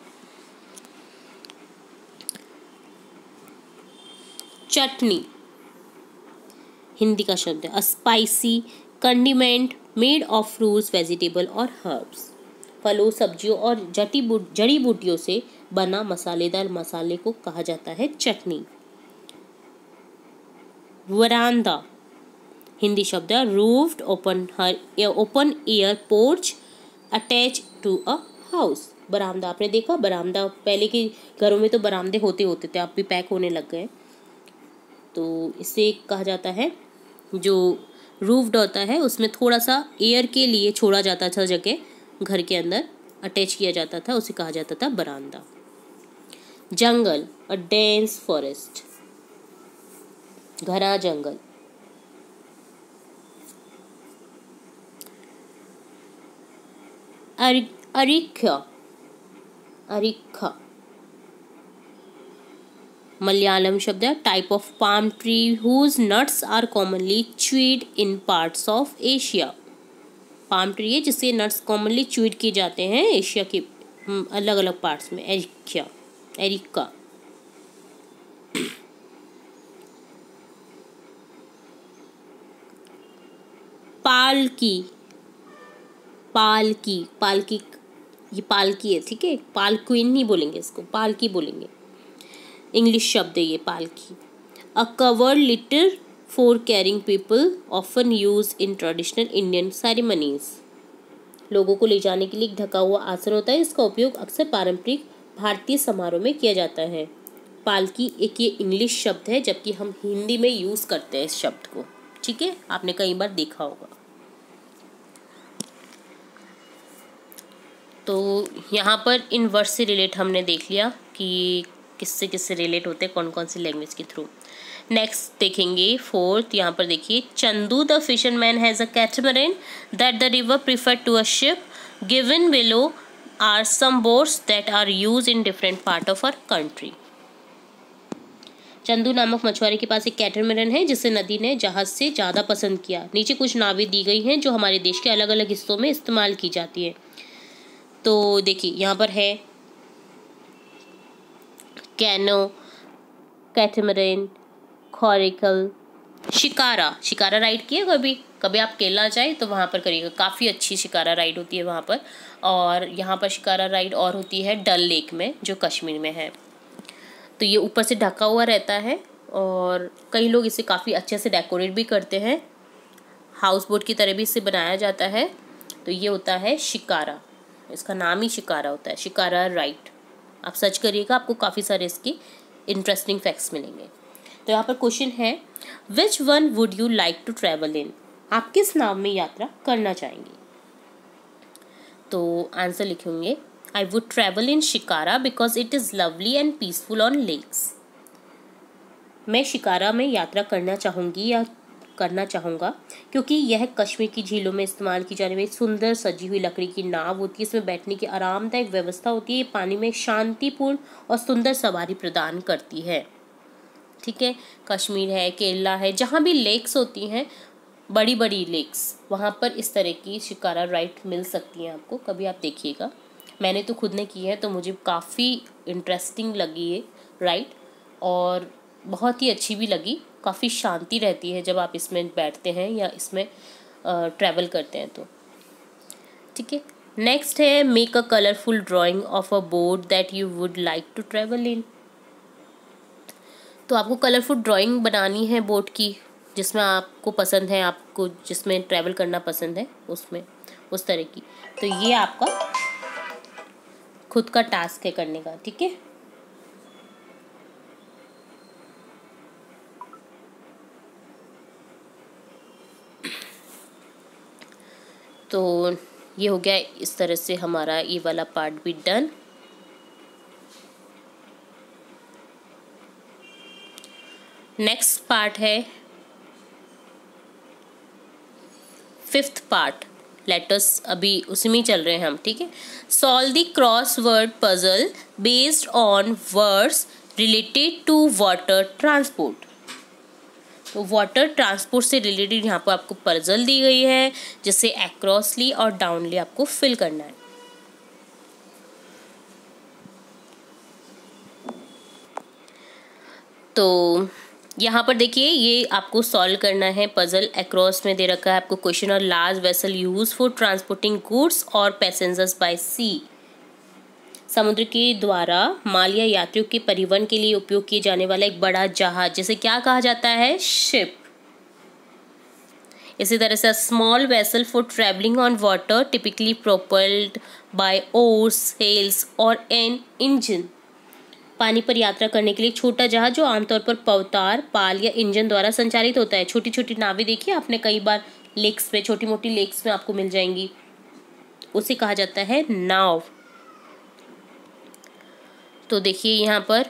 चटनी हिंदी का शब्द है. A spicy condiment made of fruits vegetable और हर्ब्स, फलों सब्जियों और जड़ी बूटियों से बना मसालेदार मसाले को कहा जाता है चटनी. वरांदा हिंदी शब्द है. Roofed open air porch attach to a house. बरामदा आपने देखा, बरामदा पहले के घरों में तो बरामदे होते थे, अब भी पैक होने लग गए. तो इसे कहा जाता है जो रूफ्ड होता है उसमें थोड़ा सा एयर के लिए छोड़ा जाता था जगह, घर के अंदर अटैच किया जाता था, उसे कहा जाता था बरामदा. जंगल अ डेंस फॉरेस्ट, घना जंगल. अरिखा मलयालम शब्द है. Type of palm tree whose nuts are commonly chewed in parts of Asia. Palm tree है जिससे नट्स कॉमनली च्यूड किए जाते हैं एशिया के अलग अलग पार्ट्स में. एरिका. पालकी ये पालकी है. ठीक है, पालक्वीन नहीं बोलेंगे इसको, पालकी बोलेंगे. इंग्लिश शब्द है ये पालकी. A covered litter for carrying people often use in traditional Indian ceremonies. लोगों को ले जाने के लिए एक ढका हुआ आसन होता है, इसका उपयोग अक्सर पारंपरिक भारतीय समारोह में किया जाता है. पालकी एक ये इंग्लिश शब्द है जबकि हम हिंदी में यूज करते हैं इस शब्द को. ठीक है, आपने कई बार देखा होगा. तो यहाँ पर इन वर्ड से रिलेट हमने देख लिया कि किससे रिलेट होते हैं, कौन कौन सी लैंग्वेज के थ्रू. नेक्स्ट देखेंगे फोर्थ. यहाँ पर देखिए Chandu the fisherman has a catamaran that the river prefer to a ship. Given below are some boats that are use in different part of our country. Chandu नामक मछुआरे के पास एक कैटमरन है जिसे नदी ने जहाज से ज़्यादा पसंद किया. नीचे कुछ नावें दी गई हैं जो हमारे देश के अलग अलग हिस्सों में इस्तेमाल की जाती है. तो देखिए यहाँ पर है कैनो, कैटमरन, खोरेकल, शिकारा। शिकारा राइड किए कभी? कभी आप केरला जाए तो वहाँ पर करिएगा, काफ़ी अच्छी शिकारा राइड होती है वहाँ पर। और यहाँ पर शिकारा राइड और होती है डल लेक में, जो कश्मीर में है। तो ये ऊपर से ढका हुआ रहता है और कई लोग इसे काफ़ी अच्छे से डेकोरेट भी करते हैं, हाउस बोट की तरह भी इसे बनाया जाता है। तो ये होता है शिकारा, इसका नाम ही शिकारा होता है, शिकारा राइड। आप सर्च करिएगा, आपको काफ़ी सारे इसकी इंटरेस्टिंग फैक्ट्स मिलेंगे। तो यहाँ पर क्वेश्चन है, which one would you like to travel in? आप किस नाव में यात्रा करना चाहेंगे? तो आंसर लिखेंगे, I would travel in shikara because it is lovely and peaceful on lakes. मैं शिकारा में यात्रा करना चाहूँगी या करना चाहूँगा क्योंकि यह कश्मीर की झीलों में इस्तेमाल की जाने वाली सुंदर सजी हुई लकड़ी की नाव होती है। इसमें बैठने की आरामदायक व्यवस्था होती है। ये पानी में शांतिपूर्ण और सुंदर सवारी प्रदान करती है। ठीक है, कश्मीर है, केरला है, जहाँ भी लेक्स होती हैं, बड़ी बड़ी लेक्स, वहाँ पर इस तरह की शिकारा राइड मिल सकती हैं आपको। कभी आप देखिएगा, मैंने तो खुद ने की है, तो मुझे काफ़ी इंटरेस्टिंग लगी ये राइड और बहुत ही अच्छी भी लगी। काफ़ी शांति रहती है जब आप इसमें बैठते हैं या इसमें ट्रैवल करते हैं तो। ठीक है, नेक्स्ट है, make a colourful drawing of a boat that you would like to travel in. तो आपको कलरफुल ड्राइंग बनानी है बोट की, जिसमें आपको पसंद है, आपको जिसमें ट्रैवल करना पसंद है, उसमें उस तरह की। तो ये आपका खुद का टास्क है करने का। ठीक है, तो ये हो गया, इस तरह से हमारा ये वाला पार्ट भी डन। नेक्स्ट पार्ट है 5th पार्ट, लेटर्स, अभी उसी में चल रहे हैं हम। ठीक है, solve the crossword puzzle based on words related to water transport. तो वाटर ट्रांसपोर्ट से रिलेटेड यहाँ पर आपको पजल दी गई है, जिसे अक्रॉसली और डाउनली आपको फिल करना है। तो यहाँ पर देखिए, ये आपको सॉल्व करना है पजल। अक्रॉस में दे रखा है आपको क्वेश्चन, और large vessel use for transporting goods और पैसेंजर्स बाय सी। समुद्र के द्वारा माल या यात्रियों के परिवहन के लिए उपयोग किए जाने वाला एक बड़ा जहाज, जिसे क्या कहा जाता है? शिप। इसी तरह से small vessel for travelling on water typically propelled by oars, sails और एन इंजन। पानी पर यात्रा करने के लिए छोटा जहाज जो आमतौर पर पवतार, पाल या इंजन द्वारा संचालित होता है। छोटी छोटी नावें देखिए आपने कई बार लेक्स पे, छोटी मोटी लेक्स में आपको मिल जाएंगी, उसे कहा जाता है नाव। तो देखिए यहाँ पर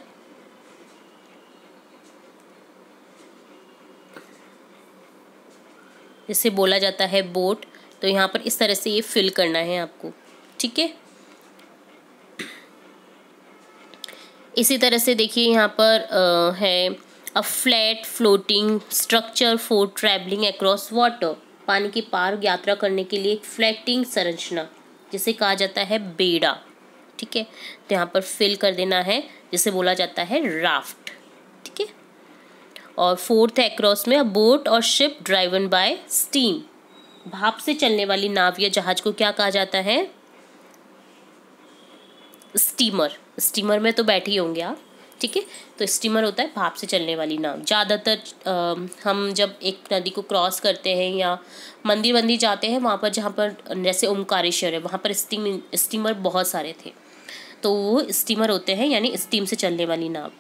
इसे बोला जाता है बोट। तो यहाँ पर इस तरह से ये फिल करना है आपको। ठीक है, इसी तरह से देखिए यहाँ पर है a flat floating structure for travelling across water. पानी के पार यात्रा करने के लिए एक फ्लैटिंग संरचना, जिसे कहा जाता है बेड़ा। ठीक है, तो यहाँ पर फिल कर देना है, जिसे बोला जाता है राफ्ट। ठीक है, और 4th है अक्रॉस में, अ बोट और शिप ड्राइवन बाय स्टीम। भाप से चलने वाली नाव या जहाज को क्या कहा जाता है? स्टीमर। स्टीमर में तो बैठे ही होंगे आप। ठीक है, तो स्टीमर होता है भाप से चलने वाली नाव। ज़्यादातर हम जब एक नदी को क्रॉस करते हैं या मंदिर जाते हैं, वहाँ पर जहाँ पर जैसे ओमकारेश्वर है, वहाँ पर स्टीमर बहुत सारे थे, तो वो स्टीमर होते हैं, यानी स्टीम से चलने वाली नाव।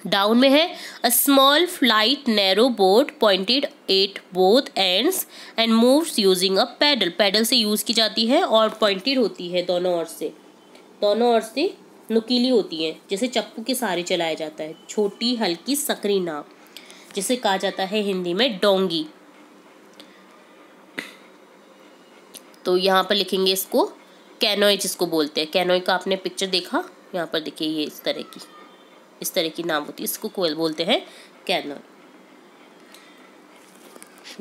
डाउन में है a small flight narrow boat pointed at both ends and moves using a paddle. Paddle से यूज़ की जाती है और पॉइंटेड होती है दोनों ओर से नुकीली होती है, जैसे चप्पू के सहारे चलाया जाता है। छोटी हल्की सकरी नाव, जिसे कहा जाता है हिंदी में डोंगी। तो यहाँ पर लिखेंगे इसको कैनोय, जिसको बोलते हैं कैनोय का आपने पिक्चर देखा, यहाँ पर देखिए ये इस तरह की नाव होती है, इसको बोलते हैं कैनोय,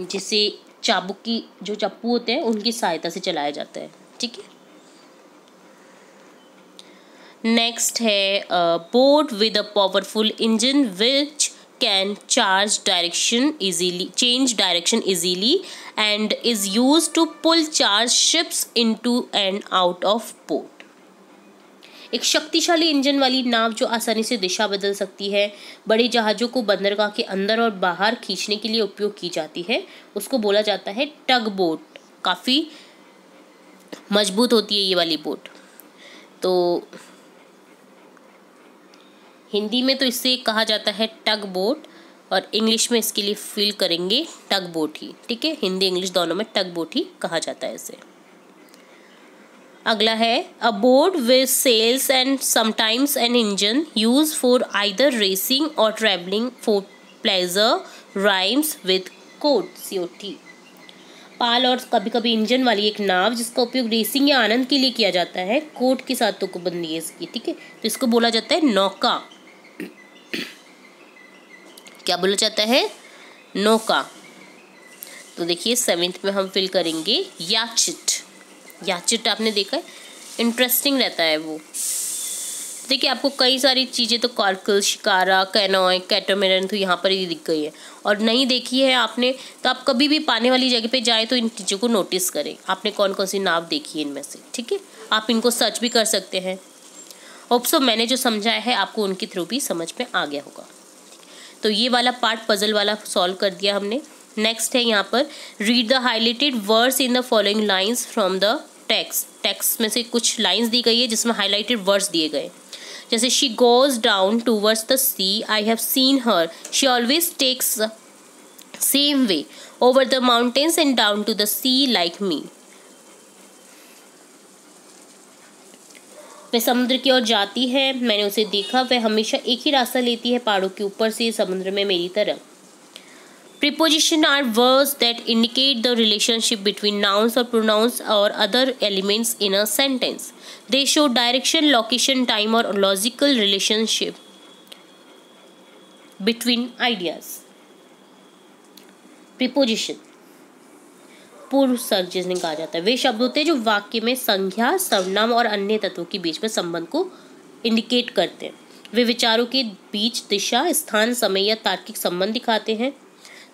जिसे चाबुक की जो चप्पू होते हैं उनकी सहायता से चलाया जाता है। ठीक है, नेक्स्ट है boat with a powerful engine which can change direction easily and is used to pull charged ships into and out of port. एक शक्तिशाली इंजन वाली नाव जो आसानी से दिशा बदल सकती है, बड़े जहाज़ों को बंदरगाह के अंदर और बाहर खींचने के लिए उपयोग की जाती है, उसको बोला जाता है टग बोट। काफ़ी मजबूत होती है ये वाली बोट। तो हिंदी में तो इसे कहा जाता है टग बोट और इंग्लिश में इसके लिए फील करेंगे टग बोट ही, ठीक है। हिंदी इंग्लिश दोनों में टग बोट ही कहा जाता है इसे। अगला है a boat with sails and sometimes an engine use for either racing और travelling for pleasure rhymes with cot COT। पाल और कभी कभी इंजन वाली एक नाव जिसका उपयोग रेसिंग या आनंद के लिए किया जाता है, कोट के साथ तुकबंदी है इसकी, ठीक है। तो इसको बोला जाता है नौका। क्या बोला जाता है? नौका। तो देखिए 7th में हम फिल करेंगे याचिट। याचिट आपने देखा है, इंटरेस्टिंग रहता है वो। देखिए आपको कई सारी चीज़ें तो कॉर्कल, शिकारा, कैनोय, कैटामैरन तो यहाँ पर ही दिख गई है, और नहीं देखी है आपने तो आप कभी भी पानी वाली जगह पे जाए तो इन चीज़ों को नोटिस करें, आपने कौन कौन सी नाव देखी है इनमें से, ठीक है। आप इनको सर्च भी कर सकते हैं। होप सो मैंने जो समझाया है आपको उनके थ्रू भी समझ में आ गया होगा। तो ये वाला पार्ट पजल वाला सॉल्व कर दिया हमने। नेक्स्ट है यहाँ पर read the highlighted words in the following lines from the text. Text में से कुछ लाइन्स दी गई है जिसमें हाईलाइटेड वर्ड्स दिए गए, जैसे she goes down towards the sea, I have seen her, she always takes same way over the mountains and down to the sea like me. वह समुद्र की ओर जाती है, मैंने उसे देखा, वह हमेशा एक ही रास्ता लेती है, पहाड़ों के ऊपर से समुद्र में मेरी तरह। Preposition are words that indicate the relationship between nouns or pronouns or other elements in a sentence. They show direction, location, time or logical relationship between ideas. Preposition पूर्व सर्ग जिन्हें कहा जाता है, वे शब्द होते हैं जो वाक्य में संज्ञा, सर्वनाम और अन्य तत्वों के बीच में संबंध को इंडिकेट करते हैं। वे विचारों के बीच दिशा, स्थान, समय या तार्किक संबंध दिखाते हैं।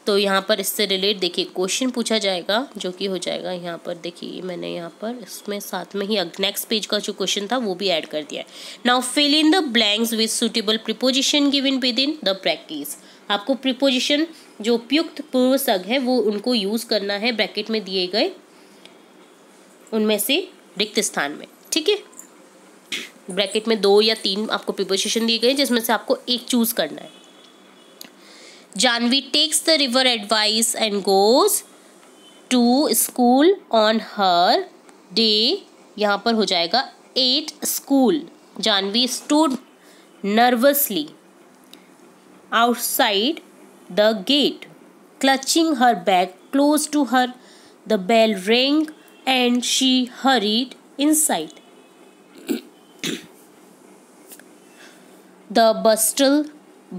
तो यहाँ पर इससे रिलेट देखिए क्वेश्चन पूछा जाएगा, जो कि हो जाएगा यहाँ पर। देखिए मैंने यहाँ पर इसमें साथ में ही नेक्स्ट पेज का जो क्वेश्चन था वो भी ऐड कर दिया है। Now fill in the blanks with suitable preposition given within the brackets. आपको प्रीपोजिशन जो उपयुक्त पूर्व सर्ग है वो उनको यूज करना है ब्रैकेट में दिए गए उनमें से रिक्त स्थान में, ठीक है। ब्रैकेट में 2 या 3 आपको प्रीपोजिशन दिए गए जिसमें से आपको एक चूज करना है। Janvi takes the river advice and goes to school on her day, यहाँ पर हो जाएगा 8 school. Janvi stood nervously outside the gate, clutching her bag close to her. The bell rang and she hurried inside. The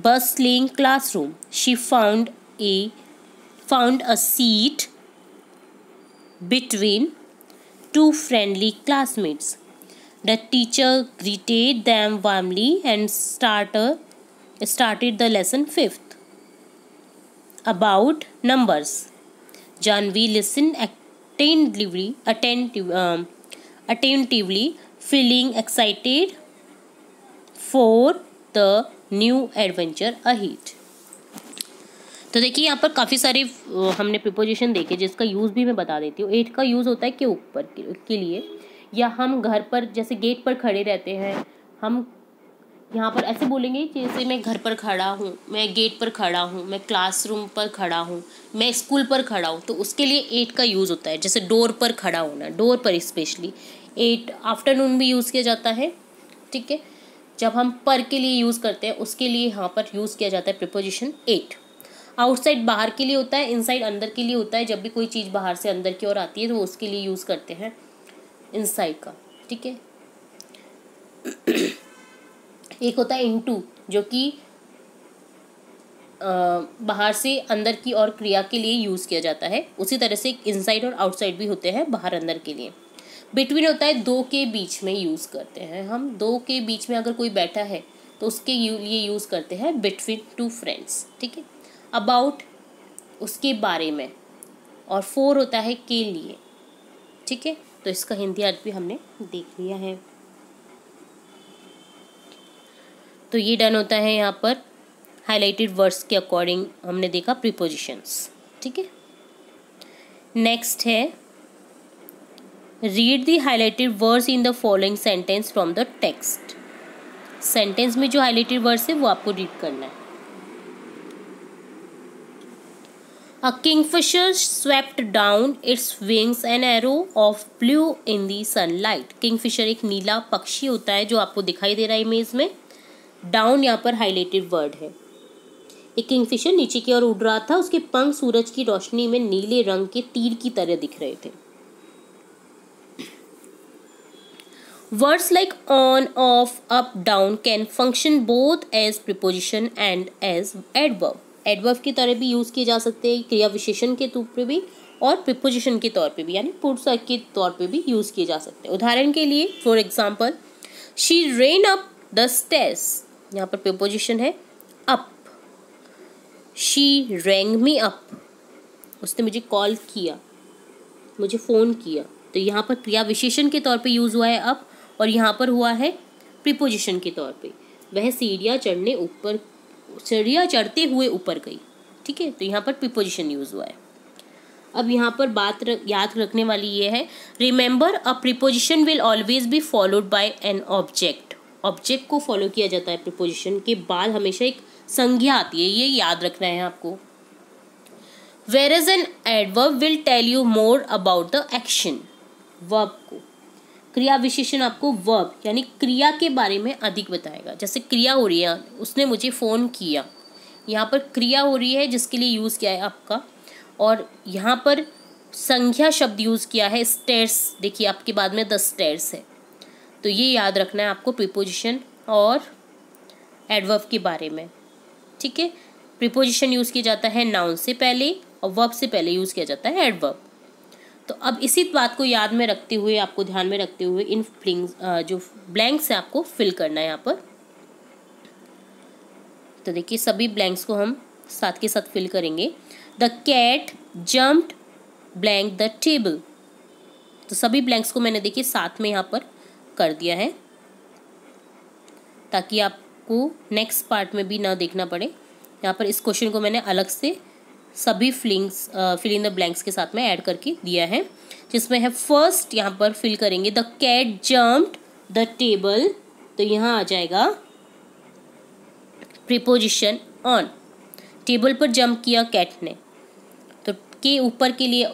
bustling classroom. She found a seat between 2 friendly classmates. The teacher greeted them warmly and started the lesson 5th about numbers. Janvi listened attentively, feeling excited for the new adventure ahead. तो देखिए यहाँ पर काफ़ी सारे हमने preposition देखे जिसका use भी मैं बता देती हूँ। 8 का यूज़ होता है के ऊपर के लिए, या हम घर पर जैसे गेट पर खड़े रहते हैं, हम यहाँ पर ऐसे बोलेंगे जैसे मैं घर पर खड़ा हूँ, मैं गेट पर खड़ा हूँ, मैं क्लासरूम पर खड़ा हूँ, मैं स्कूल पर खड़ा हूँ, तो उसके लिए 8 का यूज़ होता है। जैसे डोर पर खड़ा होना, डोर पर स्पेशली 8। आफ्टरनून भी यूज़ किया जाता है, ठीक है। जब हम पर के लिए यूज़ करते हैं उसके लिए यहाँ पर यूज़ किया जाता है प्रीपोजिशन 8। आउटसाइड बाहर के लिए होता है, इनसाइड अंदर के लिए होता है। जब भी कोई चीज़ बाहर से अंदर की ओर आती है तो उसके लिए यूज़ करते हैं इनसाइड का, ठीक है। एक होता है इनटू, जो कि बाहर से अंदर की ओर क्रिया के लिए यूज़ किया जाता है। उसी तरह से इनसाइड और आउटसाइड भी होते हैं बाहर अंदर के लिए। बिटवीन होता है 2 के बीच में यूज़ करते हैं हम। 2 के बीच में अगर कोई बैठा है तो उसके लिए यूज़ करते हैं बिटवीन टू फ्रेंड्स, ठीक है। अबाउट उसके बारे में, और फॉर होता है के लिए, ठीक है। तो इसका हिंदी अर्थ भी हमने देख लिया है। तो ये डन होता है यहाँ पर हाईलाइटेड वर्ड्स के अकॉर्डिंग हमने देखा प्रीपोजिशंस, ठीक है। नेक्स्ट है read the highlighted words in the following sentence from the text. Sentence में जो हाईलाइटेड वर्ड्स है वो आपको रीड करना है। A kingfisher swept down its wings an arrow of blue in the sunlight। Kingfisher एक नीला पक्षी होता है जो आपको दिखाई दे रहा है इमेज में। डाउन यहाँ पर हाईलाइटेड वर्ड है। एक किंगफिशर नीचे की ओर उड़ रहा था, उसके पंख सूरज की रोशनी में नीले रंग के तीर की तरह दिख रहे थे। Words like on, off, up, down can function both as preposition and as adverb. Adverb की तरह भी यूज़ किए जा सकते हैं, क्रिया विशेषण के तौर पे भी और प्रीपोजिशन के तौर पे भी, यानी पूर्वसर्ग के तौर पे भी यूज़ किए जा सकते हैं। उदाहरण के लिए for example she rain up the stairs, यहाँ पर प्रीपोजिशन है up. She wrong me up, उसने मुझे कॉल किया, मुझे फ़ोन किया। तो यहाँ पर क्रिया विशेषण के तौर पे यूज़ हुआ है अप, और यहाँ पर हुआ है प्रीपोजिशन के तौर पे। वह सीढ़ियाँ चढ़ते हुए ऊपर गई, ठीक है। तो यहाँ पर प्रीपोजिशन यूज़ हुआ है। अब यहाँ पर बात याद रखने वाली ये है, remember a preposition will always be followed by an object. Object को फॉलो किया जाता है, प्रीपोजिशन के बाद हमेशा एक संज्ञा आती है, ये याद रखना है आपको। Where is an adverb will tell you more about the action. Verb को, क्रिया विशेषण आपको वर्ब यानी क्रिया के बारे में अधिक बताएगा। जैसे क्रिया हो रही है, उसने मुझे फ़ोन किया, यहाँ पर क्रिया हो रही है जिसके लिए यूज़ किया है आपका, और यहाँ पर संज्ञा शब्द यूज़ किया है स्टेयर्स। देखिए आपके बाद में द स्टेयर्स है, तो ये याद रखना है आपको प्रीपोजिशन और एडवर्ब के बारे में, ठीक है। प्रीपोजिशन यूज़ किया जाता है नाउन से पहले और वर्ब से पहले यूज़ किया जाता है एडवर्ब। तो अब इसी बात को याद में रखते हुए, आपको ध्यान में रखते हुए इन जो ब्लैंक्स है आपको फिल करना है यहाँ पर। तो देखिए सभी ब्लैंक्स को हम साथ के साथ फिल करेंगे। The cat jumped blank the table. तो सभी ब्लैंक्स को मैंने देखिए साथ में यहाँ पर कर दिया है, ताकि आपको नेक्स्ट पार्ट में भी ना देखना पड़े। यहाँ पर इस क्वेश्चन को मैंने अलग से सभी फिल इन द ब्लैंक्स के साथ में ऐड करके दिया है, जिसमें है फर्स्ट यहाँ पर फिल करेंगे the cat jumped the table. तो यहाँ आ जाएगा प्रीपोजिशन ऑन। टेबल पर जंप किया कैट ने, तो के ऊपर के लिए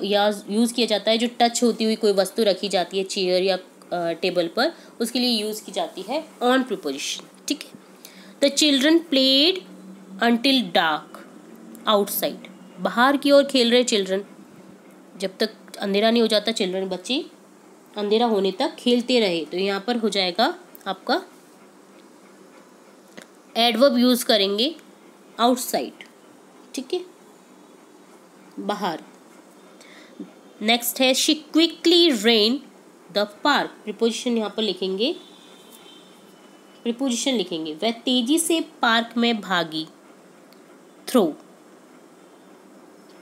यूज़ किया जाता है जो टच होती हुई कोई वस्तु रखी जाती है चेयर या टेबल पर, उसके लिए यूज़ की जाती है ऑन प्रीपोजिशन, ठीक है। The children played until dark outside. बाहर की ओर खेल रहे चिल्ड्रन, जब तक अंधेरा नहीं हो जाता चिल्ड्रन बच्चे अंधेरा होने तक खेलते रहे। तो यहाँ पर हो जाएगा आपका एडवर्ब यूज़ करेंगे आउटसाइड, ठीक है, बाहर। नेक्स्ट है she quickly rain the park. Preposition यहाँ पर लिखेंगे, प्रीपोजिशन लिखेंगे वह तेजी से पार्क में भागी। थ्रो,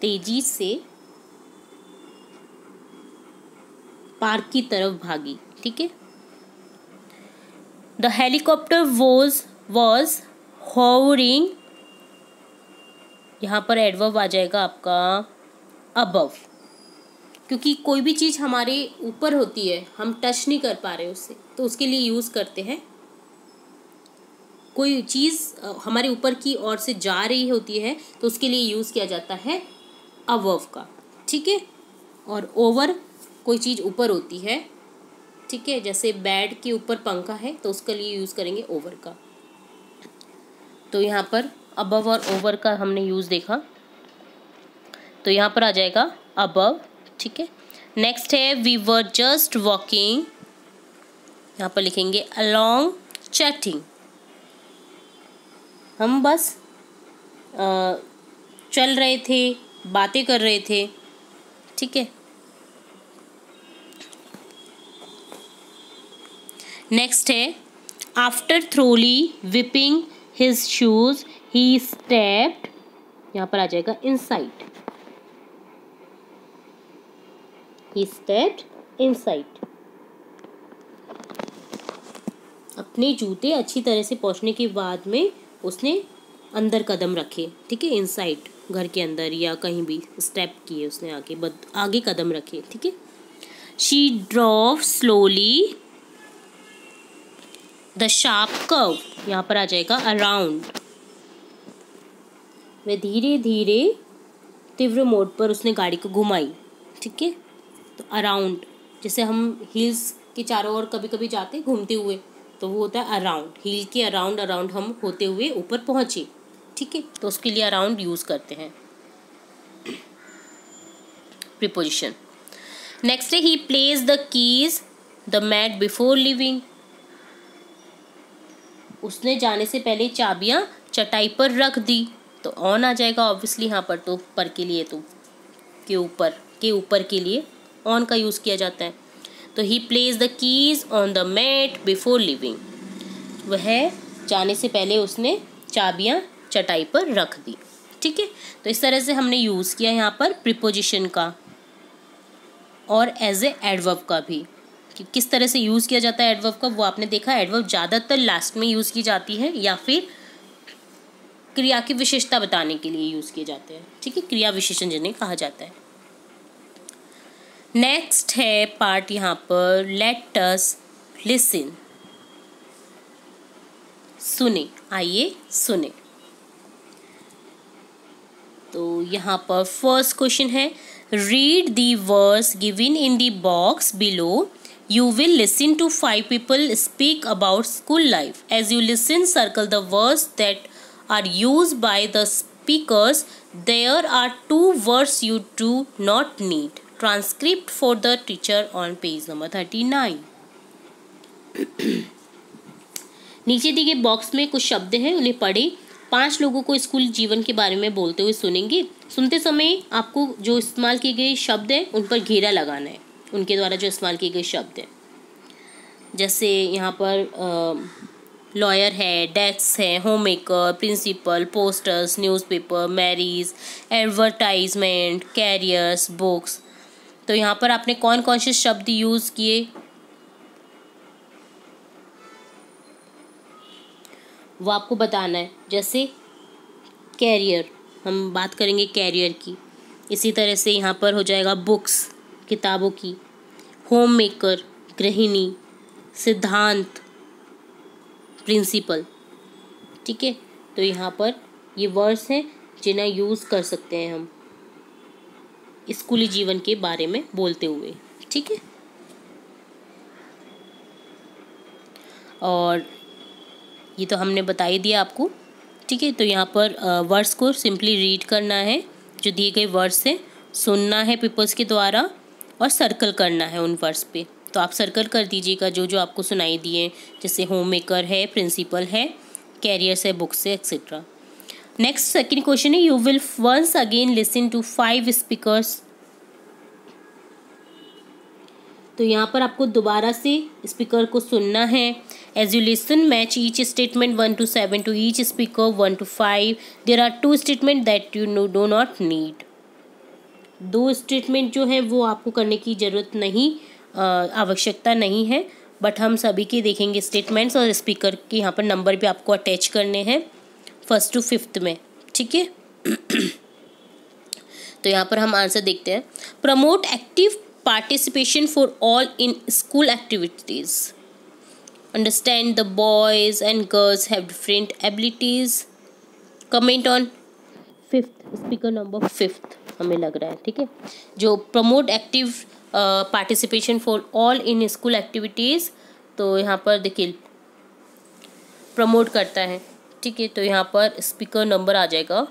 तेजी से पार्क की तरफ भागी, ठीक है। द हेलीकॉप्टर वॉज होवरिंग, यहाँ पर एडवर्ब आ जाएगा आपका अबव, क्योंकि कोई भी चीज़ हमारे ऊपर होती है हम टच नहीं कर पा रहे उससे, तो उसके लिए यूज़ करते हैं। कोई चीज़ हमारे ऊपर की ओर से जा रही होती है तो उसके लिए यूज़ किया जाता है अबव का, ठीक है। और ओवर कोई चीज़ ऊपर होती है, ठीक है, जैसे बेड के ऊपर पंखा है तो उसके लिए यूज़ करेंगे ओवर का। तो यहाँ पर अबव और ओवर का हमने यूज़ देखा, तो यहाँ पर आ जाएगा अबव, ठीक है। नेक्स्ट है वी वर जस्ट वॉकिंग, यहाँ पर लिखेंगे अलोंग चैटिंग। हम बस चल रहे थे, बातें कर रहे थे, ठीक है। नेक्स्ट है after thoroughly wiping his shoes he stepped, यहाँ पर आ जाएगा इनसाइड, ही स्टेप्ड इनसाइड। अपने जूते अच्छी तरह से पोंछने के बाद में उसने अंदर कदम रखे, ठीक है, इनसाइड, घर के अंदर या कहीं भी स्टेप किए उसने, आगे कदम रखे, ठीक है। She drove slowly the sharp curve, यहाँ पर आ जाएगा अराउंड, वह धीरे धीरे तीव्र मोड़ पर उसने गाड़ी को घुमाई, ठीक है। तो अराउंड, जैसे हम हिल्स के चारों ओर कभी कभी जाते घूमते हुए, तो वो होता है अराउंड, हिल के अराउंड अराउंड हम होते हुए ऊपर पहुंचे, ठीक है, तो उसके लिए अराउंड यूज करते हैं प्रीपोजिशन। नेक्स्ट है he place the keys the mat before leaving, उसने जाने से पहले चाबियां चटाई पर रख दी, तो ऑन आ जाएगा ऑब्वियसली यहाँ पर, तो पर के लिए तो के ऊपर के लिए ऑन का यूज किया जाता है। तो he place the keys on the mat before leaving, वह जाने से पहले उसने चाबियां चटाई पर रख दी, ठीक है। तो इस तरह से हमने यूज़ किया यहाँ पर प्रीपोजिशन का और एज ए एडवर्ब का भी, कि किस तरह से यूज़ किया जाता है एडवर्ब का वो आपने देखा। एडवर्ब ज़्यादातर लास्ट में यूज़ की जाती है या फिर क्रिया की विशेषता बताने के लिए यूज़ किए जाते हैं, ठीक है, क्रिया विशेषण जिन्हें कहा जाता है। नेक्स्ट है पार्ट यहाँ पर लेट अस लिसन, सुने, आइए सुने। तो यहाँ पर फर्स्ट क्वेश्चन है read the words given in the box below, you will listen to 5 people speak about school life. As you listen, circle the words that are used by the speakers. There are 2 words you do not need. Transcript for the teacher on page number 39. नीचे दिए गए box में कुछ शब्द हैं, उन्हें पढ़ें। 5 लोगों को स्कूल जीवन के बारे में बोलते हुए सुनेंगे। सुनते समय आपको जो इस्तेमाल किए गए शब्द हैं उन पर घेरा लगाना है, उनके द्वारा जो इस्तेमाल किए गए शब्द हैं। जैसे यहाँ पर लॉयर है, डेस्क है, home maker, principal, posters, newspaper, marriage, advertisement, careers, books. तो यहाँ पर आपने कौन कौन से शब्द यूज़ किए वो आपको बताना है। जैसे कैरियर, हम बात करेंगे कैरियर की। इसी तरह से यहाँ पर हो जाएगा बुक्स, किताबों की, होम मेकर, गृहिणी, सिद्धांत, प्रिंसिपल, ठीक है। तो यहाँ पर ये वर्ड्स हैं जिन्हें यूज़ कर सकते हैं हम स्कूली जीवन के बारे में बोलते हुए, ठीक है। और ये तो हमने बता ही दिया आपको, ठीक है। तो यहाँ पर वर्ड्स को सिंपली रीड करना है, जो दिए गए वर्ड्स हैं, सुनना है पीपल्स के द्वारा और सर्कल करना है उन वर्ड्स पे। तो आप सर्कल कर दीजिएगा जो जो आपको सुनाई दिए, जैसे होम मेकर है, प्रिंसिपल है, कैरियर्स है, बुक्स है, एक्सेट्रा। नेक्स्ट सेकंड क्वेश्चन है you will once again listen to 5 speakers. तो यहाँ पर आपको दोबारा से स्पीकर को सुनना है। As you listen match each statement 1 to 7 to each speaker 1 to 5। There are 2 statement that you do not need. 2 statement जो है वो आपको करने की ज़रूरत नहीं, आवश्यकता नहीं है, बट हम सभी के देखेंगे स्टेटमेंट्स और स्पीकर के यहाँ पर नंबर भी आपको अटैच करने हैं 1st to 5th में, ठीक है। तो यहाँ पर हम आंसर देखते हैं। Promote active participation for all in school activities. Understand the boys and girls have different abilities. Comment on 5th, speaker number 5th हमें लग रहा है, ठीक है। जो promote active participation for all in school activities, तो यहाँ पर देखिए प्रमोट करता है, ठीक है। तो यहाँ पर स्पीकर नंबर आ जाएगा,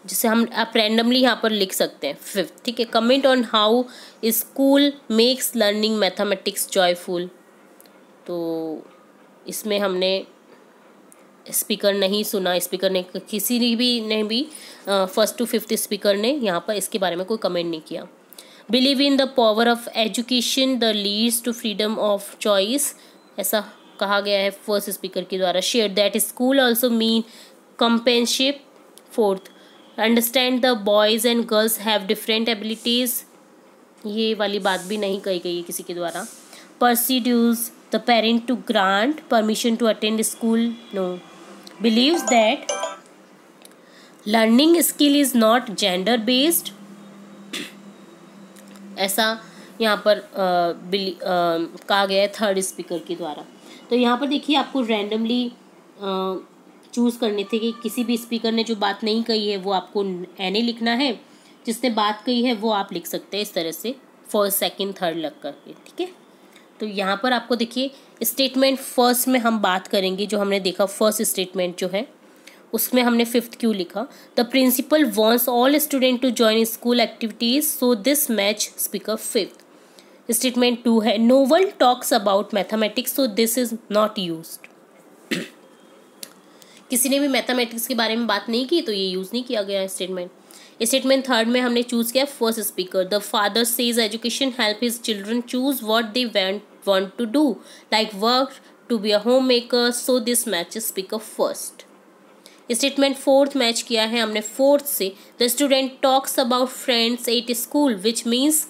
जिसे हम आप रैंडमली यहाँ पर लिख सकते हैं 5th, ठीक है। Comment on how school makes learning mathematics joyful. तो इसमें हमने स्पीकर नहीं सुना, स्पीकर ने किसी ने भी 1st to 5th स्पीकर ने यहाँ पर इसके बारे में कोई कमेंट नहीं किया। Believe in the power of education the leads to freedom of choice. ऐसा कहा गया है फर्स्ट स्पीकर के द्वारा। Share that school also mean companionship. Fourth, understand the boys and girls have different abilities, ये वाली बात भी नहीं कही गई है किसी के द्वारा। Persuades the parent to grant permission to attend school, no. Believes that learning skill is not gender based, ऐसा यहाँ पर कहा गया है थर्ड स्पीकर के द्वारा। तो यहाँ पर देखिए आपको रैंडमली चूज़ करने थे कि किसी भी स्पीकर ने जो बात नहीं कही है वो आपको एन लिखना है, जिसने बात कही है वो आप लिख सकते हैं इस तरह से फर्स्ट सेकंड थर्ड लग करके, ठीक है। तो यहाँ पर आपको देखिए स्टेटमेंट फर्स्ट में हम बात करेंगे, जो हमने देखा फर्स्ट स्टेटमेंट जो है उसमें हमने फिफ्थ क्यों लिखा। The principal wants all student to join school activities so this match speaker fifth. Statement two है no one talks about mathematics so this is not used. किसी ने भी मैथमेटिक्स के बारे में बात नहीं की तो ये यूज़ नहीं किया गया स्टेटमेंट। स्टेटमेंट थर्ड में हमने चूज़ किया first speaker. The father says education help his children choose what they want to do like work to be a home maker so this match speaker first. Statement fourth match किया है हमने fourth से। The student talks about friends at school which means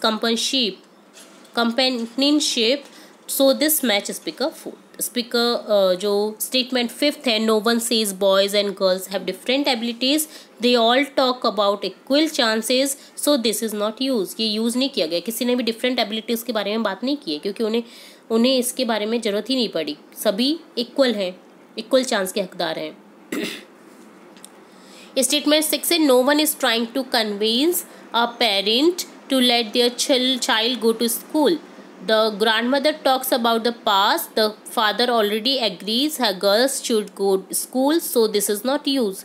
companionship so this match speaker fourth. Speaker जो statement fifth है no one says boys and girls have different abilities they all talk about equal chances so this is not use, ये use नहीं किया गया। किसी ने भी different abilities के बारे में बात नहीं की है क्योंकि उन्हें इसके बारे में ज़रूरत ही नहीं पड़ी, सभी इक्वल हैं, इक्वल चांस के हकदार हैं। स्टेटमेंट सिक्स है no one is trying to convince a parent to let their child go to school. The grandmother talks about the past. The father already agrees her girls should go to school, so this is not used.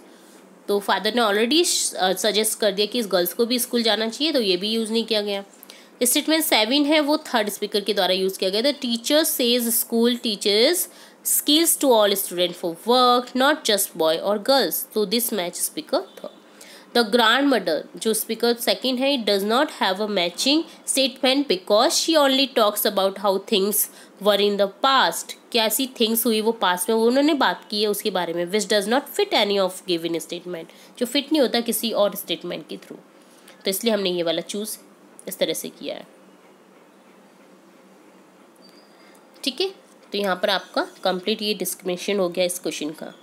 तो father ने already suggest कर दिया कि इस girls को भी school जाना चाहिए, तो ये भी यूज़ नहीं किया गया। स्टेटमेंट 7 है वो थर्ड स्पीकर के द्वारा यूज़ किया गया। The teacher says school teachers skills to all students for work, not just boy or girls. So this match speaker third. The grandmother जो speaker second है does not have a matching statement because she only talks about how things were in the past. कैसी things हुई वो past में वो उन्होंने बात की है उसके बारे में, which does not fit any of given statement, जो fit नहीं होता किसी और statement के थ्रू। तो इसलिए हमने ये वाला चूज इस तरह से किया है, ठीक है। तो यहाँ पर आपका कंप्लीट ये डिस्क्रिमिनेशन हो गया इस क्वेश्चन का।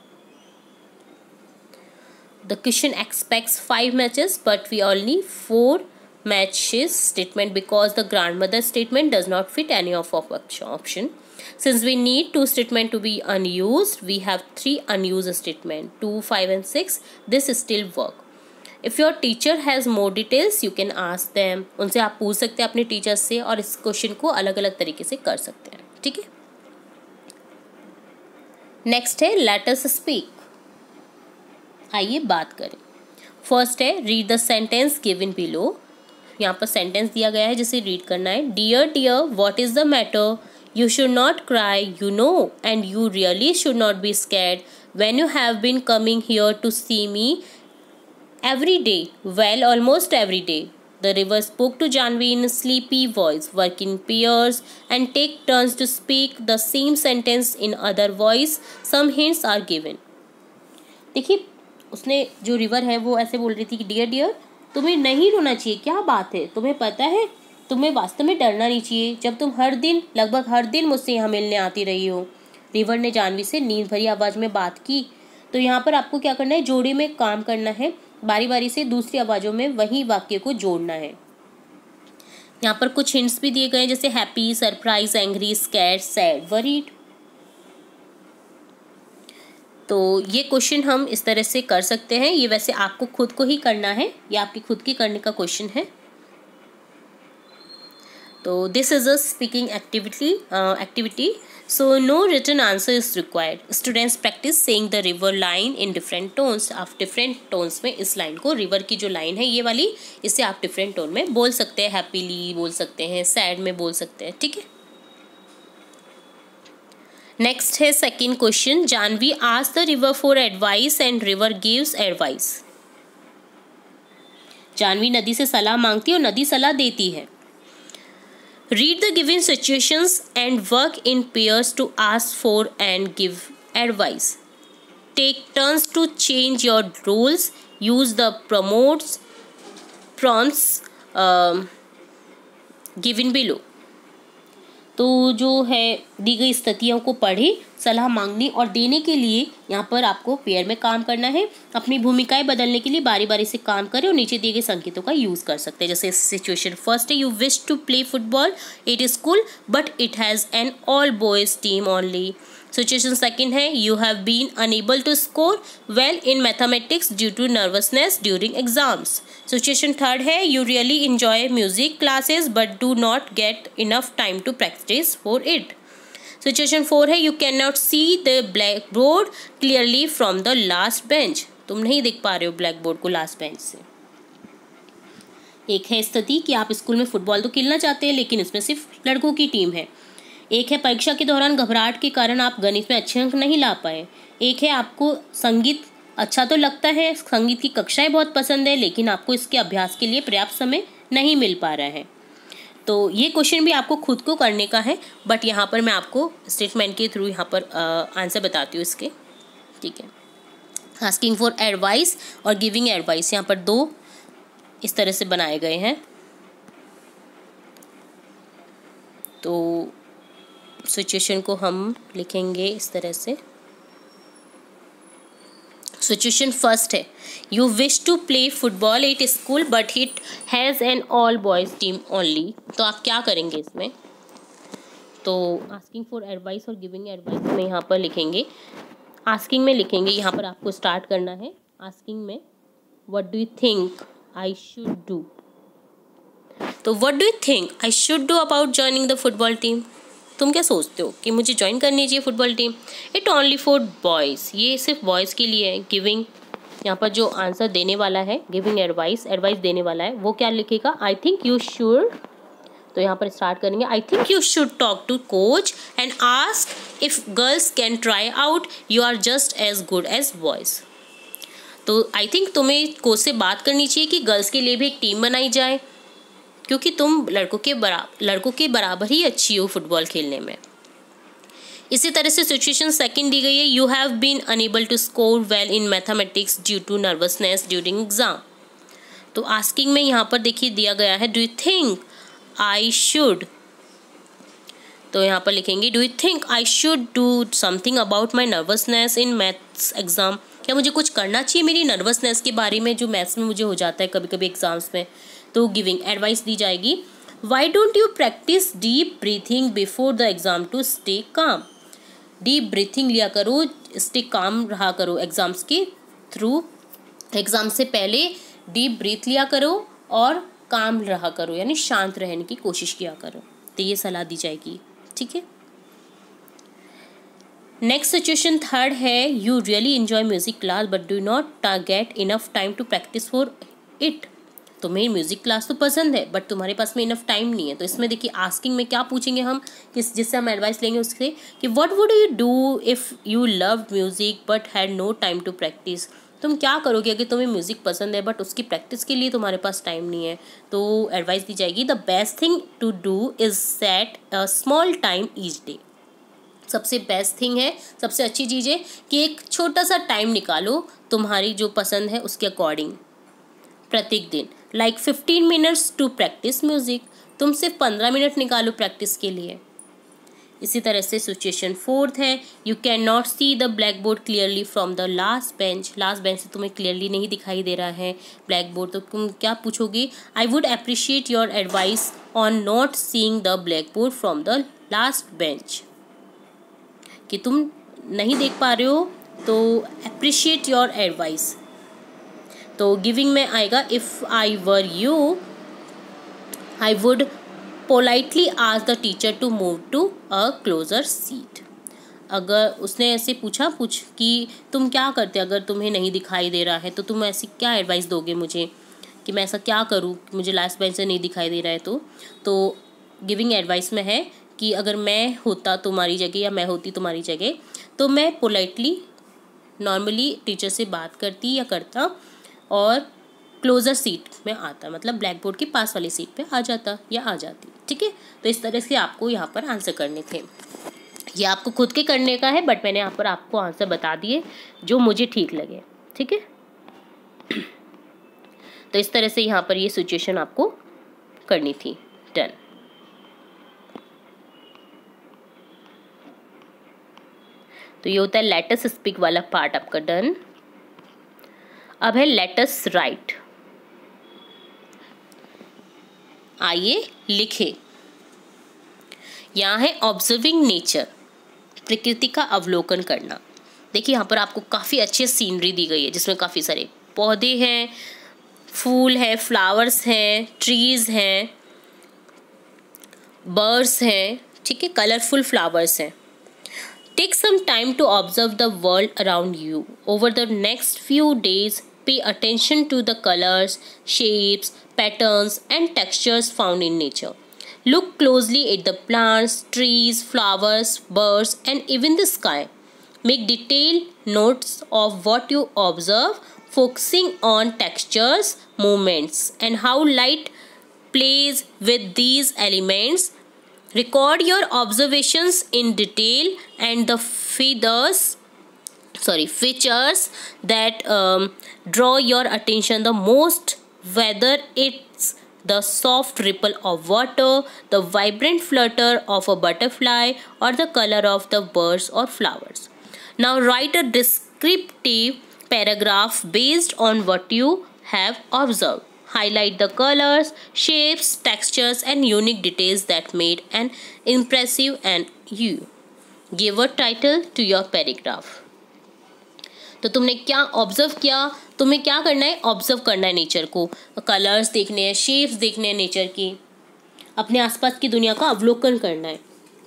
The question expects 5 matches, but we only 4 matches statement because the grandmother statement does not fit any of our option. Since we need 2 statement to be unused, we have 3 unused statement 2, 5 and 6. This still work. If your teacher has more details, you can ask them. उनसे आप पूछ सकते हैं अपने teacher से और इस question को अलग अलग तरीके से कर सकते हैं, ठीक है। नेक्स्ट है लेट अस स्पीक। आइए बात करें। फर्स्ट है read the sentence given below. यहाँ पर सेंटेंस दिया गया है जिसे रीड करना है। Dear dear what is the matter, you should not cry, you know and you really should not be scared when you have been coming here to see me every day, well almost every day. The river spoke to Janvi in a sleepy voice, work in pairs and take turns to speak the same sentence in other voice. Some hints are given. देखिए उसने जो river है वो ऐसे बोल रही थी कि डियर डियर तुम्हें नहीं रोना चाहिए, क्या बात है, तुम्हें पता है तुम्हें वास्तव में डरना नहीं चाहिए जब तुम हर दिन लगभग हर दिन मुझसे यहाँ मिलने आती रही हो। रिवर ने जानवी से नींद भरी आवाज़ में बात की। तो यहाँ पर आपको क्या करना है, जोड़े में काम करना है, बारी बारी से दूसरी आवाज़ों में वही वाक्य को जोड़ना है। यहाँ पर कुछ हिंट्स भी दिए गए हैं जैसे happy, surprise, angry, scared, sad, worried. तो ये क्वेश्चन हम इस तरह से कर सकते हैं। ये वैसे आपको खुद को ही करना है, ये आपकी खुद की करने का क्वेश्चन है। तो this is a speaking activity so no written answer is required. Students practise saying the river line in different tones. आप डिफरेंट टोन्स में इस लाइन को, रिवर की जो लाइन है ये वाली, इसे आप डिफरेंट टोन में बोल सकते हैं। हैप्पीली बोल सकते हैं, सैड में बोल सकते हैं, ठीक है। नेक्स्ट है second question. Janvi asked the river for advice and river gives advice. Janvi नदी से सलाह मांगती है और नदी सलाह देती है। Read the given situations and work in pairs to ask for and give advice. Take turns to change your roles. Use the prompts given below. तो जो है दी गई स्थितियों को पढ़े, सलाह मांगने और देने के लिए यहाँ पर आपको पेयर में काम करना है। अपनी भूमिकाएं बदलने के लिए बारी बारी से काम करें और नीचे दिए गए संकेतों का यूज़ कर सकते हैं। जैसे सिचुएशन फर्स्ट है, you wish to play football it is school but it has an all boys team only. Situation second है, you have been unable to score well in mathematics due to nervousness during exams. Situation third है, you really enjoy music classes but do not get enough time to practice for it. Situation four है, you can not see the black board clearly from the last bench. तुम नहीं देख पा रहे हो black board को last bench से। एक है स्थिति कि आप स्कूल में फुटबॉल तो खेलना चाहते हैं लेकिन इसमें सिर्फ लड़कों की टीम है। एक है परीक्षा के दौरान घबराहट के कारण आप गणित में अच्छे अंक नहीं ला पाए। एक है आपको संगीत अच्छा तो लगता है, संगीत की कक्षाएं बहुत पसंद है लेकिन आपको इसके अभ्यास के लिए पर्याप्त समय नहीं मिल पा रहा है। तो ये क्वेश्चन भी आपको खुद को करने का है, बट यहाँ पर मैं आपको स्टेटमेंट के थ्रू यहाँ पर आंसर बताती हूँ इसके। ठीक है, आस्किंग फॉर एडवाइस और गिविंग एडवाइस यहाँ पर दो इस तरह से बनाए गए हैं। तो सिचुएशन को हम लिखेंगे इस तरह से। सिचुएशन फर्स्ट है, you wish to play football at school but it has an all boys team only. तो आप क्या करेंगे इसमें? तो आस्किंग फॉर एडवाइस और गिविंग एडवाइस में यहाँ पर लिखेंगे, आस्किंग में लिखेंगे, यहाँ पर आपको स्टार्ट करना है आस्किंग में, what do you think I should do. तो what do you think I should do about joining the football team. तुम क्या सोचते हो कि मुझे ज्वाइन करनी चाहिए football team. It only for boys, ये सिर्फ बॉयज़ के लिए है। गिविंग, यहाँ पर जो आंसर देने वाला है, गिविंग एडवाइस, एडवाइस देने वाला है, वो क्या लिखेगा, आई थिंक यू शुड। तो यहाँ पर स्टार्ट करेंगे, I think you should talk to coach and ask if girls can try out, you are just as good as boys. तो आई थिंक तुम्हें कोच से बात करनी चाहिए कि गर्ल्स के लिए भी एक टीम बनाई जाए, क्योंकि तुम लड़कों के बराबर ही अच्छी हो फुटबॉल खेलने में। इसी तरह से सिचुएशन सेकंड दी गई है, you have been unable to score well in mathematics due to nervousness during exam. तो आस्किंग में यहाँ पर देखिए दिया गया है, do you think I should. तो यहाँ पर लिखेंगे, do you think I should do something about my nervousness in maths exam. क्या मुझे कुछ करना चाहिए मेरी नर्वसनेस के बारे में जो मैथ्स में मुझे हो जाता है कभी कभी एग्जाम्स में। तो गिविंग एडवाइस दी जाएगी, why don't you practise deep breathing before the exam to stay calm. Deep breathing लिया करो, स्टे काम रहा करो एग्जाम्स के थ्रू। एग्जाम से पहले डीप ब्रीथ लिया करो और काम रहा करो, यानी शांत रहने की कोशिश किया करो। तो ये सलाह दी जाएगी। ठीक है, नेक्स्ट सिचुएशन थर्ड है, you really enjoy music class but do not get enough time to practice for it. तुम्हें म्यूजिक क्लास तो पसंद है बट तुम्हारे पास में इनफ टाइम नहीं है। तो इसमें देखिए आस्किंग में क्या पूछेंगे हम, जिससे हम एडवाइस लेंगे उससे कि what would you do if you love music but had no time to practise. तुम क्या करोगे अगर तुम्हें म्यूजिक पसंद है बट उसकी प्रैक्टिस के लिए तुम्हारे पास टाइम नहीं है। तो एडवाइस दी जाएगी, the best thing to do is set a small time each day. सबसे बेस्ट थिंग है, सबसे अच्छी चीज़ है कि एक छोटा सा टाइम निकालो तुम्हारी जो पसंद है उसके अकॉर्डिंग प्रत्येक दिन। Like 15 minutes to practise music, तुम सिर्फ 15 मिनट निकालो प्रैक्टिस के लिए। इसी तरह से सिचुएशन फोर्थ है, you can not see the black board clearly from the last bench. Last bench से तुम्हें क्लियरली नहीं दिखाई दे रहा है ब्लैक बोर्ड। तो तुम क्या पूछोगे, I would appreciate your advice on not seeing the black board from the last bench. कि तुम नहीं देख पा रहे हो तो अप्रिशिएट योर एडवाइस। तो गिविंग में आएगा, if I were you I would politely ask the teacher to move to a closer seat. अगर उसने ऐसे पूछा कि तुम क्या करते अगर तुम्हें नहीं दिखाई दे रहा है, तो तुम ऐसी क्या एडवाइस दोगे मुझे कि मैं ऐसा क्या करूं, मुझे लास्ट बेंच से नहीं दिखाई दे रहा है। तो गिविंग एडवाइस में है कि अगर मैं होता तुम्हारी जगह या मैं होती तुम्हारी जगह तो मैं पोलाइटली नॉर्मली टीचर से बात करती या करता और क्लोजर सीट में आता, मतलब ब्लैक बोर्ड के पास वाली सीट पे आ जाता या आ जाती। ठीक है, तो इस तरह से आपको यहाँ पर आंसर करने थे। ये आपको खुद के करने का है, बट मैंने यहाँ पर आपको आंसर बता दिए जो मुझे ठीक लगे। ठीक है, तो इस तरह से यहाँ पर ये सिचुएशन आपको करनी थी। डन। तो ये होता है लेट अस स्पीक वाला पार्ट आपका डन। अब है लेट अस राइट। आइए लिखे। यहाँ है ऑब्जर्विंग नेचर, प्रकृति का अवलोकन करना। देखिए यहाँ पर आपको काफ़ी अच्छी सीनरी दी गई है जिसमें काफ़ी सारे पौधे हैं, फूल है, फ्लावर्स हैं, ट्रीज हैं, बर्ड्स हैं। ठीक है, कलरफुल फ्लावर्स हैं। Take some time to observe the world around you. Over the next few days pay attention to the colours, shapes, patterns and textures found in nature. Look closely at the plants, trees, flowers, birds, and even the sky. Make detailed notes of what you observe, focusing on textures, movements, and how light plays with these elements. Record your observations in detail and the features that draw your attention the most, whether it's the soft ripple of water, the vibrant flutter of a butterfly, or the color of the birds or flowers. Now write a descriptive paragraph based on what you have observed. Highlight the colors, shapes, textures, and unique details that made an impressive and you. Give a title to your paragraph. तो तुमने क्या observe किया, तुम्हें क्या करना है, observe करना है नेचर को, कलर्स देखने हैं, शेप्स देखने हैं नेचर की, अपने आसपास की दुनिया का अवलोकन करना है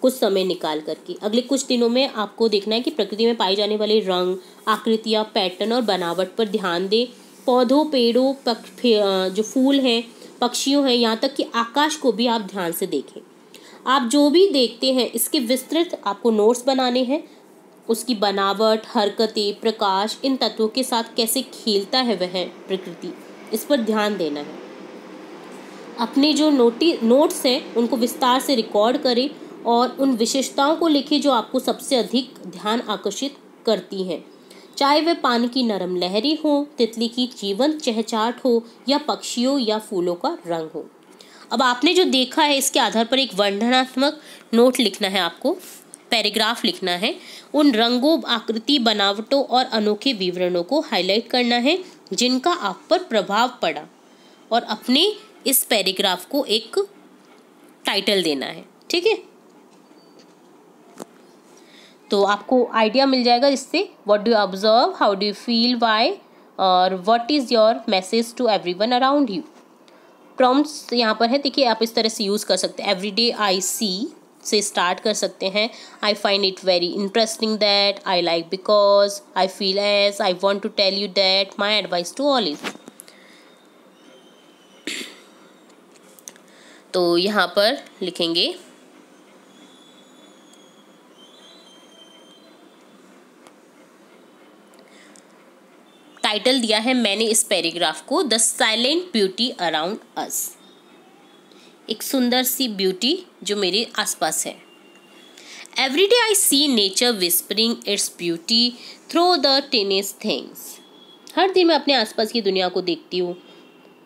कुछ समय निकाल करके। अगले कुछ दिनों में आपको देखना है कि प्रकृति में पाए जाने वाले रंग, आकृतियाँ, पैटर्न और बनावट पर ध्यान दें। पौधों, पेड़ों, जो फूल हैं, पक्षियों हैं, यहाँ तक कि आकाश को भी आप ध्यान से देखें। आप जो भी देखते हैं इसके विस्तृत आपको नोट्स बनाने हैं। उसकी बनावट, हरकतें, प्रकाश, इन तत्वों के साथ कैसे खेलता है वह प्रकृति, इस पर ध्यान देना है। अपने जो नोट्स हैं उनको विस्तार से रिकॉर्ड करें और उन विशेषताओं को लिखें जो आपको सबसे अधिक ध्यान आकर्षित करती हैं, चाहे वह पानी की नरम लहरें हो, तितली की जीवंत चहचहाट हो या पक्षियों या फूलों का रंग हो। अब आपने जो देखा है इसके आधार पर एक वर्णनात्मक नोट लिखना है, आपको पैराग्राफ लिखना है। उन रंगों, आकृति, बनावटों और अनोखे विवरणों को हाईलाइट करना है जिनका आप पर प्रभाव पड़ा और अपने इस पैराग्राफ को एक टाइटल देना है। ठीक है, तो आपको आइडिया मिल जाएगा इससे। What do you observe, how do you feel, why, और what is your message to everyone around you. Prompts यहाँ पर है, देखिए आप इस तरह से यूज कर सकते हैं। एवरीडे आई सी से स्टार्ट कर सकते हैं। I find it very interesting that, I like because, I feel as, I want to tell you that, my advice to all is. तो यहाँ पर लिखेंगे टाइटल दिया है मैंने इस पैराग्राफ को the silent beauty around us, एक सुंदर सी ब्यूटी जो मेरे आसपास है। Every day I see nature whispering its beauty through the tiniest things. हर दिन मैं अपने आसपास की दुनिया को देखती हूँ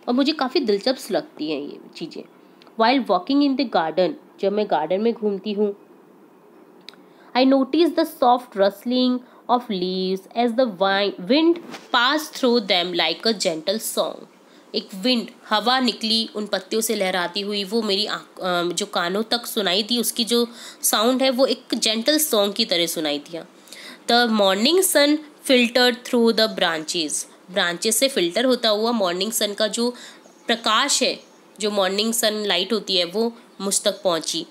और मुझे काफ़ी दिलचस्प लगती हैं ये चीज़ें। While walking in the garden, जब मैं गार्डन में घूमती हूँ, I notice the soft rustling of leaves as the wind passed through them like a gentle song. एक विंड, हवा निकली उन पत्तियों से लहराती हुई, वो मेरी जो कानों तक सुनाई दी, उसकी जो साउंड है वो एक जेंटल सॉन्ग की तरह सुनाई दिया। The morning sun filtered through the branches, branches से फिल्टर होता हुआ मॉर्निंग सन का जो प्रकाश है, जो मॉर्निंग सन लाइट होती है, वो मुझ तक पहुंची।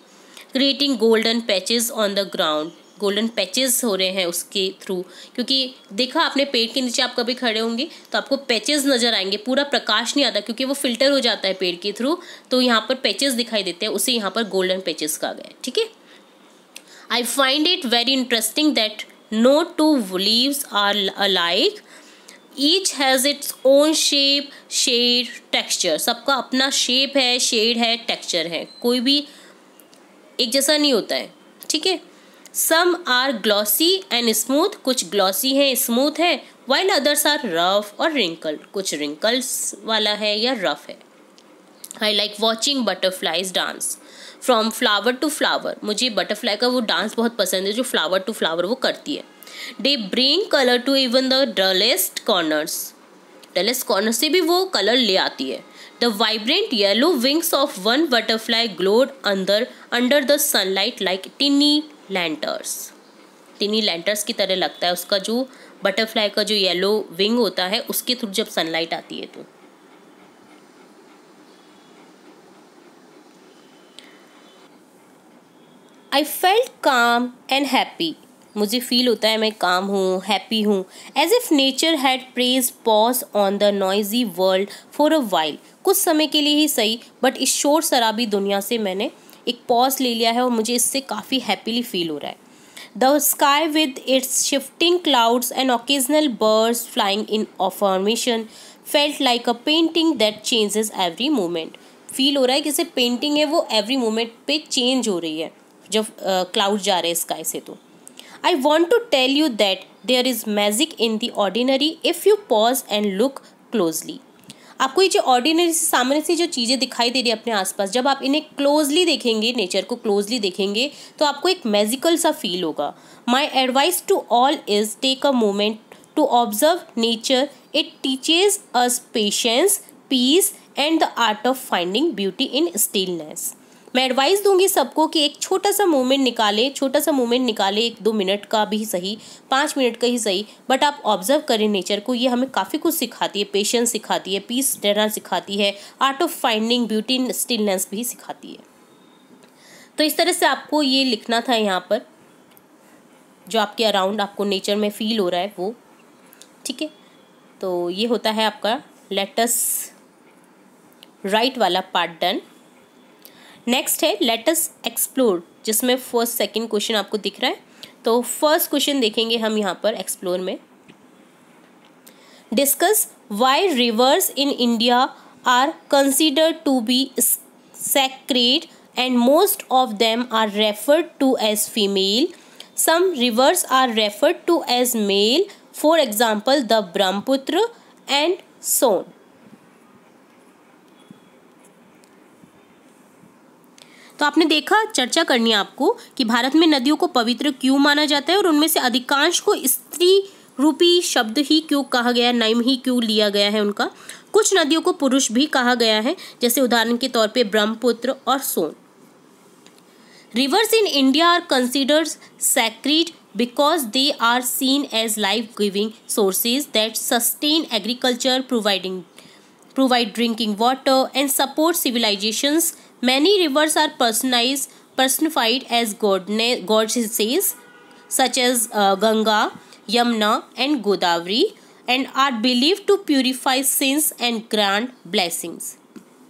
Creating golden patches on the ground, golden patches हो रहे हैं उसके थ्रू, क्योंकि देखा आपने पेड़ के नीचे आप कभी खड़े होंगे तो आपको पैचेस नज़र आएंगे, पूरा प्रकाश नहीं आता क्योंकि वो फिल्टर हो जाता है पेड़ के थ्रू, तो यहाँ पर पैचेस दिखाई देते हैं, उसे यहाँ पर गोल्डन पैचेस कहा गया है। ठीक है, I find it very interesting that no two leaves are alike each has its own shape, shade, texture. सबका अपना शेप है, शेड है, टेक्सचर है, कोई भी एक जैसा नहीं होता है, ठीक है। Some are glossy and smooth, कुछ ग्लॉसी है, स्मूथ है, वाइल अदर्स आर रफ और रिंकल, कुछ रिंकल्स वाला है या रफ है। I like watching butterflies dance from flower to flower, मुझे बटरफ्लाई का वो डांस बहुत पसंद है जो फ्लावर टू फ्लावर वो करती है। They bring colour to even the dullest corners, dullest corner से भी वो कलर ले आती है। The vibrant yellow wings of one butterfly glowed under the sunlight like tiny lanterns, tiny lanterns की तरह लगता है उसका जो बटरफ्लाई का जो येलो विंग होता है उसके थ्रू जब सनलाइट आती है तो। I felt calm and happy, मुझे फील होता है मैं काम हूँ, हैप्पी हूँ। As if nature had pressed pause on the noisy world for a while, कुछ समय के लिए ही सही बट इस शोर शराबी दुनिया से मैंने एक पॉज ले लिया है और मुझे इससे काफ़ी हैप्पीली फील हो रहा है। The sky with its shifting clouds and occasional birds flying in formation felt like a painting that changes every moment, feel हो रहा है कि जैसे पेंटिंग है वो एवरी मोमेंट पे चेंज हो रही है जब क्लाउड जा रहे हैं स्काई से। तो I want to tell you that there is magic in the ordinary if you pause and look closely. आपको ये जो ऑर्डिनरी से सामने से जो चीज़ें दिखाई दे रही है अपने आसपास, जब आप इन्हें क्लोजली देखेंगे, नेचर को क्लोजली देखेंगे तो आपको एक मैजिकल सा फील होगा। My advice to all is take a moment to observe nature, it teaches us patience, peace and the art of finding beauty in stillness. मैं एडवाइस दूंगी सबको कि एक छोटा सा मोमेंट निकाले, एक 2 मिनट का भी सही, 5 मिनट का ही सही, बट आप ऑब्जर्व करें नेचर को। ये हमें काफ़ी कुछ सिखाती है, पेशेंस सिखाती है, पीस रहना सिखाती है, art of finding beauty in stillness भी सिखाती है। तो इस तरह से आपको ये लिखना था यहाँ पर, जो आपके अराउंड आपको नेचर में फील हो रहा है वो, ठीक है। तो ये होता है आपका लेट अस राइट वाला पार्ट डन। नेक्स्ट है लेट अस एक्सप्लोर, जिसमें फर्स्ट सेकंड क्वेश्चन आपको दिख रहा है। तो फर्स्ट क्वेश्चन देखेंगे हम यहाँ पर एक्सप्लोर में। Discuss why rivers in India are considered to be sacred and most of them are referred to as female. Some rivers are referred to as male, for example the Brahmaputra and Son. तो आपने देखा, चर्चा करनी है आपको कि भारत में नदियों को पवित्र क्यों माना जाता है और उनमें से अधिकांश को स्त्री रूपी शब्द ही क्यों कहा गया, नाम ही क्यों लिया गया है उनका। कुछ नदियों को पुरुष भी कहा गया है, जैसे उदाहरण के तौर पे ब्रह्मपुत्र और Son. Rivers in India are considered sacred because they are seen as life-giving sources that sustain agriculture, provide drinking water and support civilizations. Many rivers are personified as goddesses such as Ganga, Yamuna and Godavari, and are believed to purify sins and grant blessings.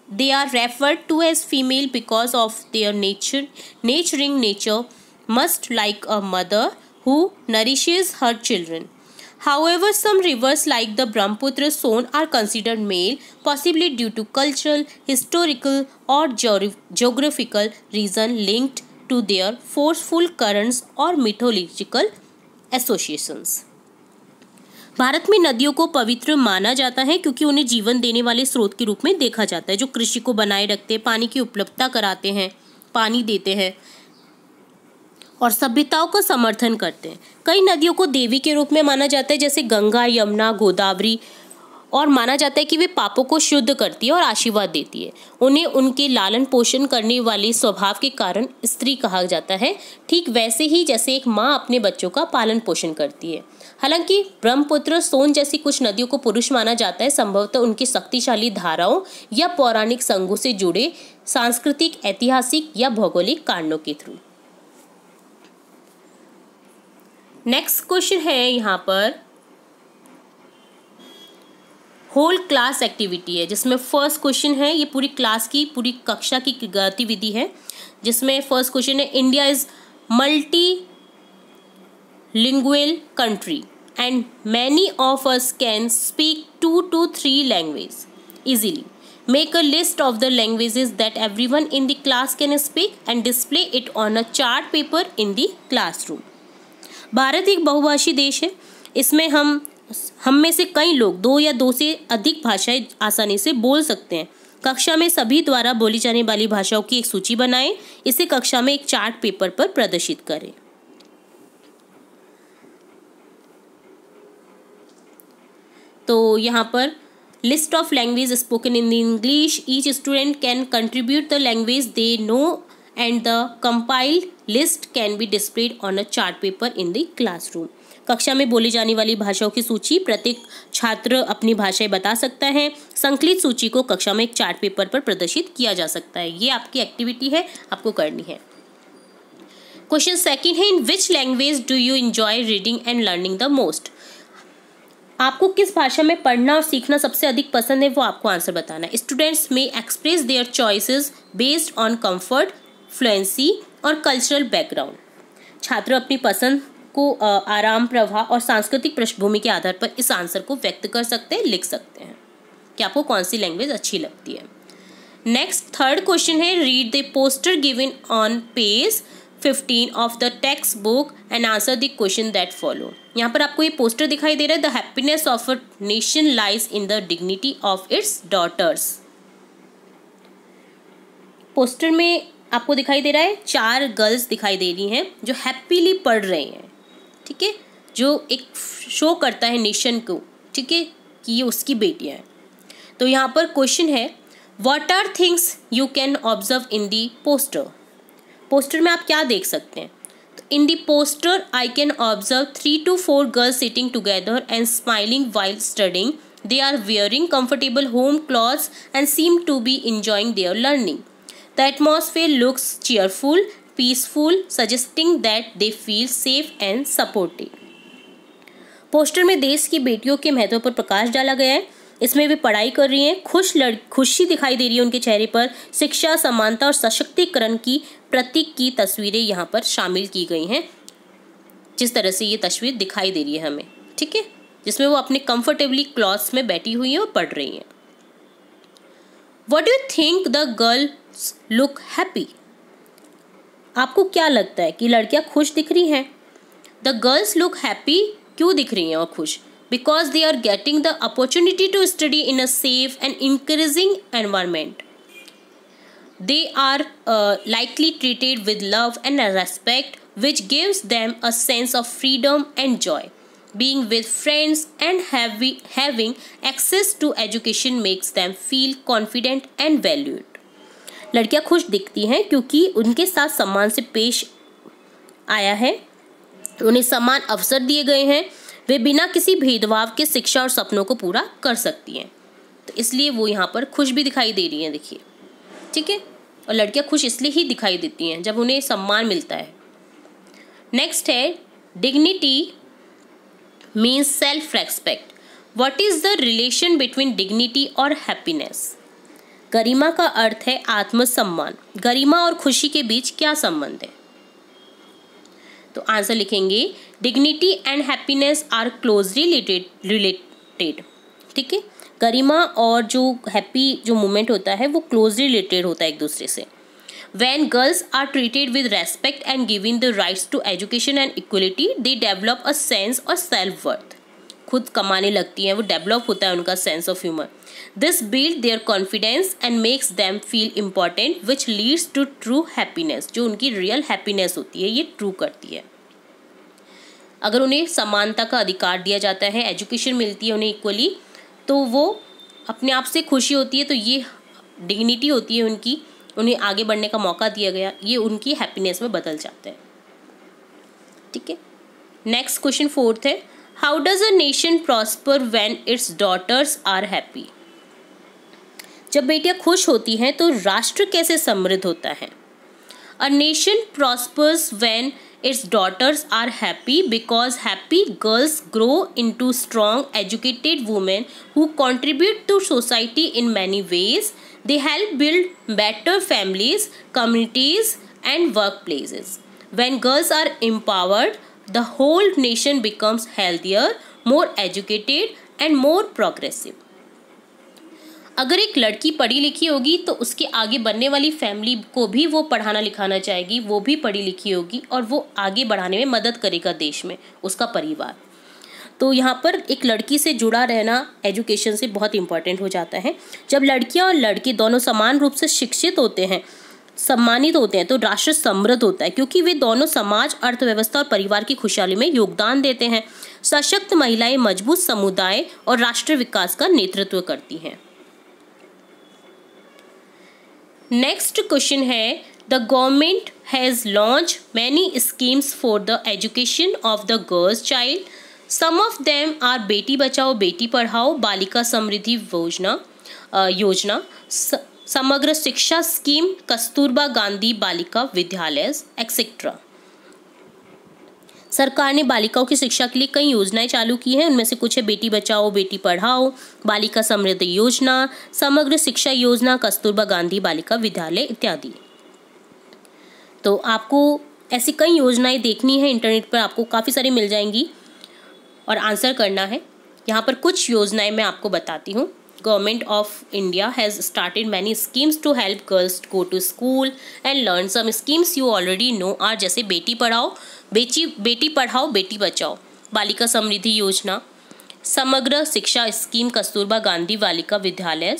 They are referred to as female because of their nurturing nature, much like a mother who nourishes her children. However, some rivers like the Brahmaputra Son are considered male, possibly due to cultural, historical or geographical reason linked to their forceful currents or mythological associations. Bharat में नदियों को पवित्र माना जाता है क्योंकि उन्हें जीवन देने वाले स्रोत के रूप में देखा जाता है, जो कृषि को बनाए रखते हैं, पानी की उपलब्धता कराते हैं, पानी देते हैं और सभ्यताओं का समर्थन करते हैं। कई नदियों को देवी के रूप में माना जाता है, जैसे गंगा, यमुना, गोदावरी, और माना जाता है कि वे पापों को शुद्ध करती है और आशीर्वाद देती है। उन्हें उनके लालन पोषण करने वाले स्वभाव के कारण स्त्री कहा जाता है, ठीक वैसे ही जैसे एक माँ अपने बच्चों का पालन पोषण करती है। हालांकि ब्रह्मपुत्र, सोन जैसी कुछ नदियों को पुरुष माना जाता है, संभवतः उनकी शक्तिशाली धाराओं या पौराणिक संघों से जुड़े सांस्कृतिक, ऐतिहासिक या भौगोलिक कारणों के थ्रू। नेक्स्ट क्वेश्चन है यहाँ पर होल क्लास एक्टिविटी है, जिसमें फर्स्ट क्वेश्चन है, ये पूरी क्लास की, पूरी कक्षा की गतिविधि है, जिसमें फर्स्ट क्वेश्चन है India is multi lingual country and many of us can speak 2 to 3 languages easily. Make a list of the languages that everyone in the class can speak and display it on a chart paper in the classroom. Bharat एक बहुभाषी देश है. इसमें हम में से कई लोग 2 या 2 से अधिक भाषाएं आसानी से बोल सकते हैं. कक्षा में सभी द्वारा बोली जाने वाली भाषाओं की एक सूची बनाएं. इसे कक्षा में एक चार्ट पेपर पर प्रदर्शित करें. तो यहाँ पर list of language spoken in English. Each student can contribute the language they know and the compiled list can be displayed on a chart paper in the classroom. कक्षा में बोली जाने वाली भाषाओं की सूची प्रत्येक छात्र अपनी भाषाएं बता सकता है. संकलित सूची को कक्षा में एक चार्ट पेपर पर प्रदर्शित किया जा सकता है. ये आपकी एक्टिविटी है, आपको करनी है. क्वेश्चन सेकंड है, in which language do you enjoy reading and learning the most. आपको किस भाषा में पढ़ना और सीखना सबसे अधिक पसंद है, वो आपको आंसर बताना है. स्टूडेंट्स में express their choices based on comfort, fluency और कल्चरल बैकग्राउंड. छात्र अपनी पसंद को आराम, प्रवाह और सांस्कृतिक पृष्ठभूमि के आधार पर इस आंसर को व्यक्त कर सकते हैं, लिख सकते हैं कि आपको कौन सी लैंग्वेज अच्छी लगती है. नेक्स्ट थर्ड क्वेश्चन है, read the poster given on page 15 of the text book and answer the question that follow. यहाँ पर आपको ये पोस्टर दिखाई दे रहा है. The happiness of a nation lies in the dignity of its daughters. Poster में आपको दिखाई दे रहा है 4 गर्ल्स दिखाई दे रही हैं जो हैप्पीली पढ़ रही हैं. ठीक है, जो एक शो करता है नेशन को, ठीक है, कि ये उसकी बेटियां हैं. तो यहाँ पर क्वेश्चन है, what are things you can observe in the poster. Poster में आप क्या देख सकते हैं. तो in the poster I can observe 3 to 4 girls sitting together and smiling while studying. They are wearing comfortable home clothes and seem to be enjoying their learning. The atmosphere looks cheerful, peaceful, suggesting that they feel safe and supported. Poster में देश की बेटियों के महत्व पर प्रकाश डाला गया है. इसमें वे पढ़ाई कर रही हैं. खुशी दिखाई दे रही है उनके चेहरे पर. शिक्षा, समानता और सशक्तिकरण की प्रतीक की तस्वीरें यहाँ पर शामिल की गई हैं. जिस तरह से ये तस्वीर दिखाई दे रही है हमें, ठीक है, जिसमें वो अपने कंफर्टेबली क्लॉथ्स में बैठी हुई हैं और पढ़ रही हैं. What do you think the girls look happy? आपको क्या लगता है कि लड़कियां खुश दिख रही हैं. द गर्ल्स लुक हैप्पी, क्यों दिख रही हैं और खुश. Because they are getting the opportunity to study in a safe and encouraging environment. They are likely treated with love and respect which gives them a sense of freedom and joy. Being with friends and having access to education makes them feel confident and valued. लड़कियां खुश दिखती हैं क्योंकि उनके साथ सम्मान से पेश आया है, उन्हें समान अवसर दिए गए हैं. वे बिना किसी भेदभाव के शिक्षा और सपनों को पूरा कर सकती हैं. तो इसलिए वो यहाँ पर खुश भी दिखाई दे रही हैं, देखिए, ठीक है. और लड़कियां खुश इसलिए ही दिखाई देती हैं जब उन्हें सम्मान मिलता है. नेक्स्ट है, dignity means self respect. What is the relation between dignity और हैप्पीनेस. गरिमा का अर्थ है आत्मसम्मान. गरिमा और खुशी के बीच क्या संबंध है. तो आंसर लिखेंगे, dignity and happiness are closely related. ठीक है, गरिमा और जो हैप्पी जो मोमेंट होता है वो क्लोजली रिलेटेड होता है एक दूसरे से. When girls are treated with respect and given the rights to education and equality, they develop a sense of self-worth. खुद कमाने लगती हैं, वो डेवलप होता है उनका sense of humour. This builds their confidence and makes them feel important, which leads to true happiness. जो उनकी रियल हैप्पीनेस होती है ये ट्रू करती है. अगर उन्हें समानता का अधिकार दिया जाता है, एजुकेशन मिलती है उन्हें इक्वली, तो वो अपने आप से खुशी होती है. तो ये डिग्निटी होती है उनकी, उन्हें आगे बढ़ने का मौका दिया गया, ये उनकी हैप्पीनेस में बदल जाते हैं. ठीक है. नेक्स्ट क्वेश्चन फोर्थ है, how does a nation prosper when its daughters are happy. जब बेटियां खुश होती हैं तो राष्ट्र कैसे समृद्ध होता है. A nation prospers when its daughters are happy because happy girls grow into strong educated women who contribute to society in many ways. They help build better families, communities and workplaces. When girls are empowered, the whole nation becomes healthier, more educated and more progressive. अगर एक लड़की पढ़ी लिखी होगी तो उसके आगे बनने वाली फैमिली को भी वो पढ़ाना लिखाना चाहेगी, वो भी पढ़ी लिखी होगी और वो आगे बढ़ाने में मदद करेगा देश में, उसका परिवार। तो यहाँ पर एक लड़की से जुड़ा रहना एजुकेशन से बहुत इम्पॉर्टेंट हो जाता है। जब लड़कियाँ और लड़के दोनों समान रूप से शिक्षित होते हैं, सम्मानित होते हैं, तो राष्ट्र समृद्ध होता है, क्योंकि वे दोनों समाज, अर्थव्यवस्था और परिवार की खुशहाली में योगदान देते हैं। सशक्त महिलाएं मजबूत समुदाय और राष्ट्र विकास का नेतृत्व करती हैं। नेक्स्ट क्वेश्चन है, the government has launch many schemes for the education of the girls child. Some of them are Beti Bachao Beti Padhao, बालिका समृद्धि योजना, समग्र शिक्षा स्कीम, कस्तूरबा गांधी बालिका विद्यालय एक्सेट्रा। सरकार ने बालिकाओं की शिक्षा के लिए कई योजनाएं चालू की हैं। उनमें से कुछ है बेटी बचाओ बेटी पढ़ाओ, बालिका समृद्धि योजना, समग्र शिक्षा योजना, कस्तूरबा गांधी बालिका विद्यालय इत्यादि। तो आपको ऐसी कई योजनाएं देखनी है, इंटरनेट पर आपको काफ़ी सारी मिल जाएंगी और आंसर करना है। यहाँ पर कुछ योजनाएं मैं आपको बताती हूँ। Government of India has started many schemes to help girls go to school and learn. Some schemes you already know are जैसे बेटी पढ़ाओ बेटी बचाओ, बालिका समृद्धि योजना, समग्र शिक्षा scheme, Kasturba Gandhi Balika Vidyalaya.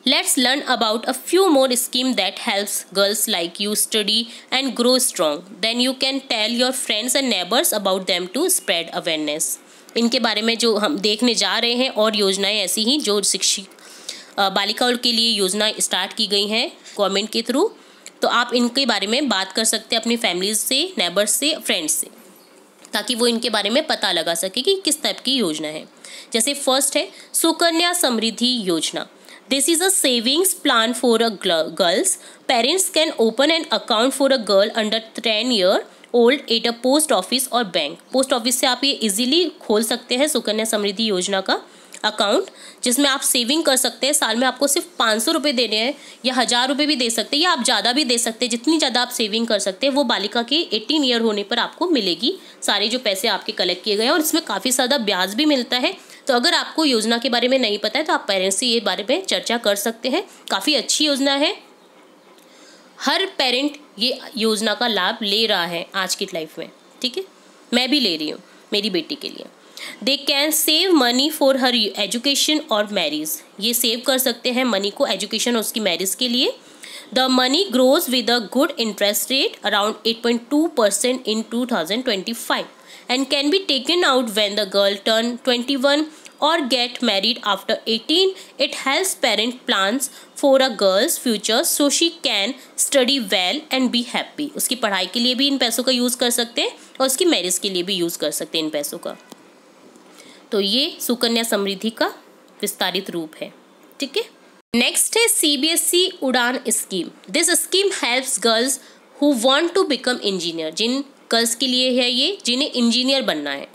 Let's learn about a few more schemes that helps girls like you study and grow strong. Then you can tell your friends and neighbors about them to spread awareness. इनके बारे में जो हम देखने जा रहे हैं और योजनाएं ऐसी ही जो शिक्षित बालिकाओं के लिए योजना स्टार्ट की गई हैं गवर्नमेंट के थ्रू, तो आप इनके बारे में बात कर सकते हैं अपनी फैमिलीज से, नेबर्स से, फ्रेंड्स से, ताकि वो इनके बारे में पता लगा सके कि किस टाइप की योजना है। जैसे फर्स्ट है सुकन्या समृद्धि योजना. This is a savings plan for a girls. Parents can open an account for a girl under 10 year old at a post office और बैंक. पोस्ट ऑफिस से आप ये इजीली खोल सकते हैं सुकन्या समृद्धि योजना का अकाउंट, जिसमें आप सेविंग कर सकते हैं. साल में आपको सिर्फ 500 रुपये देने हैं या 1000 रुपये भी दे सकते हैं, या आप ज़्यादा भी दे सकते हैं. जितनी ज़्यादा आप सेविंग कर सकते हैं वो बालिका के 18 ईयर होने पर आपको मिलेगी, सारे जो पैसे आपके कलेक्ट किए गए हैं. और इसमें काफ़ी ज़्यादा ब्याज भी मिलता है. तो अगर आपको योजना के बारे में नहीं पता है तो आप पेरेंट्स से ये बारे में चर्चा कर सकते हैं. काफ़ी अच्छी योजना है, हर पेरेंट ये योजना का लाभ ले रहा है आज की लाइफ में. ठीक है, मैं भी ले रही हूँ मेरी बेटी के लिए. They can save money for her education और मैरिज. ये सेव कर सकते हैं मनी को एजुकेशन और उसकी मैरिज के लिए. The money grows with a good interest rate around 8.2% in 2025 and can be taken out when the girl turn 21 or get married after 18. It helps parent plans for a girl's future so she can study well and be happy. उसकी पढ़ाई के लिए भी इन पैसों का use कर सकते हैं और उसकी मैरिज के लिए भी यूज़ कर सकते हैं इन पैसों का. तो ये सुकन्या समृद्धि का विस्तारित रूप है. ठीक है, नेक्स्ट है CBSE Udaan scheme. This scheme helps girls who want to become engineer. जिन गर्ल्स के लिए है ये जिन्हें इंजीनियर बनना है.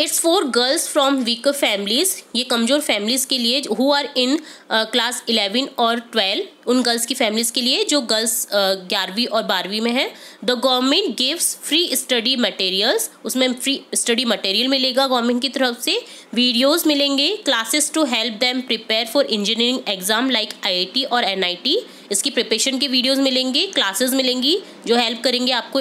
It's for girls from weaker families. ये कमज़ोर फैमिलीज़ के लिए हु आर इन क्लास 11 और 12. उन गर्ल्स की फैमिलीज़ के लिए जो गर्ल्स 11वीं और 12वीं में हैं. The government gives free study materials. उसमें फ्री स्टडी मटेरियल मिलेगा गवर्नमेंट की तरफ से. वीडियोज़ मिलेंगे, classes to help them prepare for engineering exam like IIT और NIT. इसकी प्रिपरेशन के वीडियोज़ मिलेंगे, क्लासेस मिलेंगी जो हेल्प करेंगे आपको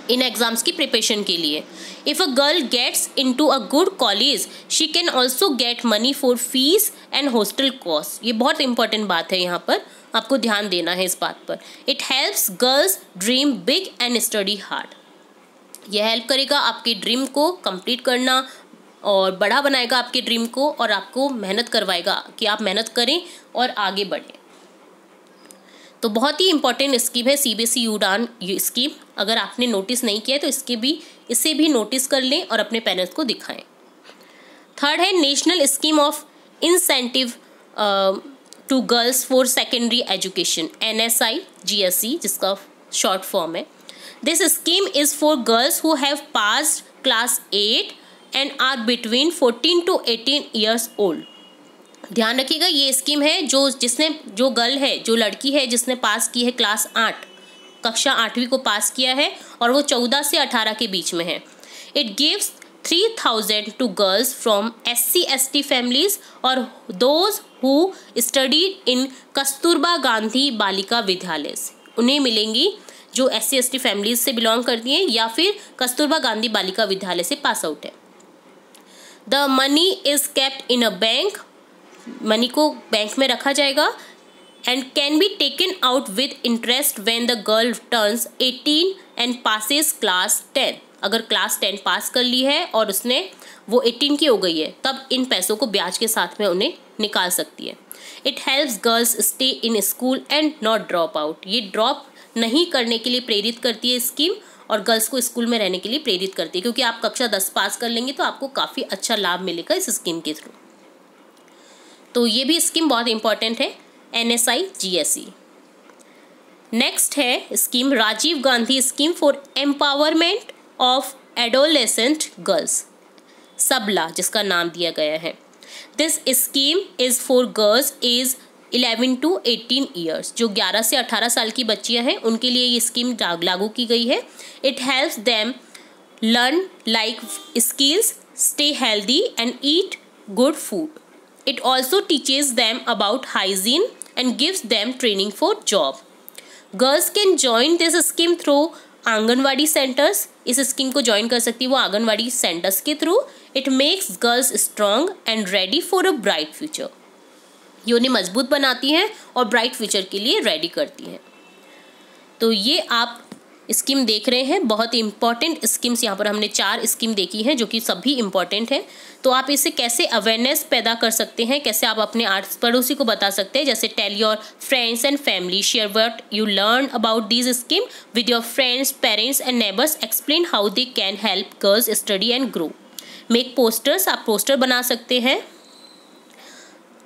इन एग्जाम्स की प्रिपरेशन के लिए. If a girl gets into a good college she can also get money for fees and hostel cost. ये बहुत इंपॉर्टेंट बात है, यहाँ पर आपको ध्यान देना है इस बात पर. It helps girls dream big and study hard. यह हेल्प करेगा आपके ड्रीम को कंप्लीट करना और बड़ा बनाएगा आपके ड्रीम को, और आपको मेहनत करवाएगा कि आप मेहनत करें और आगे बढ़ें. तो बहुत ही इंपॉर्टेंट स्कीम है CBSE उड़ान स्कीम. अगर आपने नोटिस नहीं किया है तो इसे भी नोटिस कर लें और अपने पेरेंट्स को दिखाएं. थर्ड है national scheme of incentive to girls for secondary education, NSI GSE जिसका शॉर्ट फॉर्म है. This scheme is for girls who have passed class 8 and are between 14 to 18 years old. ध्यान रखिएगा, ये स्कीम है जो गर्ल है, जो लड़की है जिसने पास की है क्लास 8, कक्षा 8वीं को पास किया है और वो 14 से 18 के बीच में है. It gives 3,000 to girls from SC/ST families और those who studied in Kasturba Gandhi Balika Vidyalaya, उन्हें मिलेंगी जो SC/ST फैमिलीज से बिलोंग करती हैं या फिर कस्तूरबा गांधी बालिका विद्यालय से पास आउट है। The money is kept in a bank, money को बैंक में रखा जाएगा, and can be taken out with interest when the girl turns 18 and passes class 10। अगर क्लास 10 पास कर ली है और उसने वो 18 की हो गई है तब इन पैसों को ब्याज के साथ में उन्हें निकाल सकती है। It helps girls stay in school and not drop out, ये ड्रॉप नहीं करने के लिए प्रेरित करती है स्कीम और गर्ल्स को स्कूल में रहने के लिए प्रेरित करती है, क्योंकि आप कक्षा 10 पास कर लेंगे तो आपको काफ़ी अच्छा लाभ मिलेगा इस स्कीम के थ्रू। तो ये भी स्कीम बहुत इंपॉर्टेंट है, NSI GSE। नेक्स्ट है scheme Rajiv Gandhi scheme for empowerment of adolescent girls, Sabla जिसका नाम दिया गया है। This scheme is for girls age 11 to 18 years, जो 11 से 18 साल की बच्चियां हैं उनके लिए ये स्कीम लागू की गई है। It helps them learn like skills, stay healthy and eat good food. It also teaches them about hygiene and gives them training for job. Girls can join this scheme through anganwadi centres, इस scheme को join कर सकती है वो anganwadi centres के through. It makes girls strong and ready for a bright future, ये उन्हें मजबूत बनाती हैं और ब्राइट फ्यूचर के लिए रेडी करती हैं। तो ये आप स्कीम देख रहे हैं, बहुत इंपॉर्टेंट स्कीम्स यहाँ पर हमने 4 स्कीम देखी हैं जो कि सभी इंपॉर्टेंट हैं। तो आप इससे कैसे अवेयरनेस पैदा कर सकते हैं, कैसे आप अपने आस पड़ोसी को बता सकते हैं, जैसे tell your friends and family, share what you learn about this scheme with your friends, parents and neighbours, explain how they can help girls study and grow. Make posters, आप पोस्टर बना सकते हैं,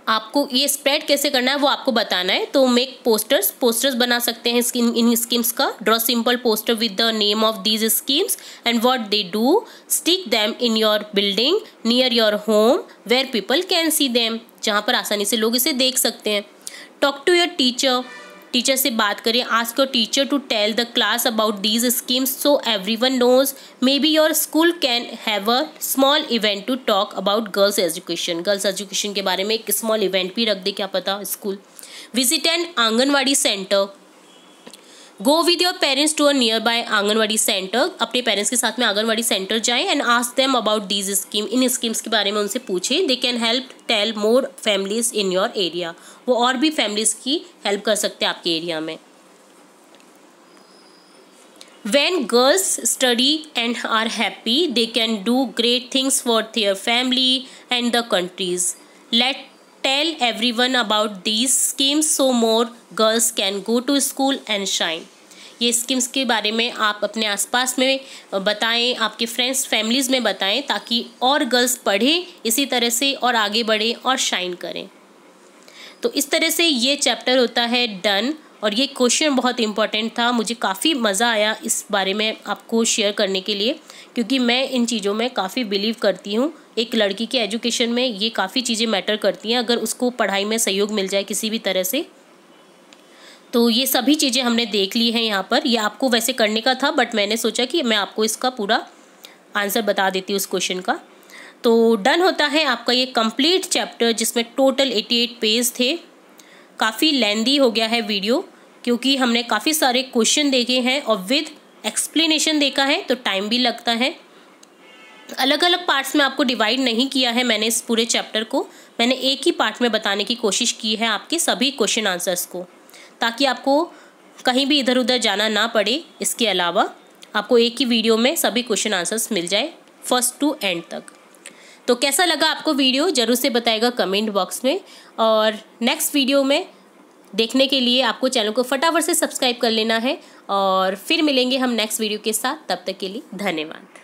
आपको ये स्प्रेड कैसे करना है वो आपको बताना है। तो मेक पोस्टर्स बना सकते हैं इन स्कीम्स का। Draw simple poster with the name of these schemes and what they do, stick them in your building near your home where people can see them, जहाँ पर आसानी से लोग इसे देख सकते हैं। टॉक टू योर टीचर से बात करें, ask your teacher to tell the class about these schemes so everyone knows. Maybe your school can have a small event to talk about girls education के बारे में एक small event भी रख दे, क्या पता school. Visit an anganwadi centre, go with your parents to a nearby anganwadi centre, अपने पेरेंट्स के साथ में आंगनवाड़ी सेंटर जाएं and ask them about these scheme, इन स्कीम्स के बारे में उनसे पूछें। They can help tell more families in your area, वो और भी फैमिलीज की हेल्प कर सकते हैं आपके एरिया में। When girls study and are happy, they can do great things for their family and the countries. Tell everyone about these schemes so more girls can go to school and shine. ये schemes के बारे में आप अपने आसपास में बताएं, आपके फ्रेंड्स फैमिलीज़ में बताएं, ताकि और गर्ल्स पढ़ें इसी तरह से और आगे बढ़ें और शाइन करें। तो इस तरह से ये चैप्टर होता है डन, और ये क्वेश्चन बहुत इंपॉर्टेंट था। मुझे काफ़ी मज़ा आया इस बारे में आपको शेयर करने के लिए, क्योंकि मैं इन चीज़ों में काफ़ी बिलीव करती हूँ। एक लड़की के एजुकेशन में ये काफ़ी चीज़ें मैटर करती हैं, अगर उसको पढ़ाई में सहयोग मिल जाए किसी भी तरह से। तो ये सभी चीज़ें हमने देख ली हैं यहाँ पर। ये आपको वैसे करने का था, बट मैंने सोचा कि मैं आपको इसका पूरा आंसर बता देती हूँ उस क्वेश्चन का। तो डन होता है आपका ये कंप्लीट चैप्टर, जिसमें टोटल 88 पेज थे। काफ़ी लेंदी हो गया है वीडियो, क्योंकि हमने काफ़ी सारे क्वेश्चन देखे हैं और विद एक्सप्लेनेशन देखा है, तो टाइम भी लगता है। अलग अलग पार्ट्स में आपको डिवाइड नहीं किया है मैंने इस पूरे चैप्टर को, मैंने एक ही पार्ट में बताने की कोशिश की है आपके सभी क्वेश्चन आंसर्स को, ताकि आपको कहीं भी इधर उधर जाना ना पड़े। इसके अलावा आपको एक ही वीडियो में सभी क्वेश्चन आंसर्स मिल जाए फर्स्ट टू एंड तक। तो कैसा लगा आपको वीडियो ज़रूर से बताइएगा कमेंट बॉक्स में, और नेक्स्ट वीडियो में देखने के लिए आपको चैनल को फटाफट से सब्सक्राइब कर लेना है। और फिर मिलेंगे हम नेक्स्ट वीडियो के साथ, तब तक के लिए धन्यवाद।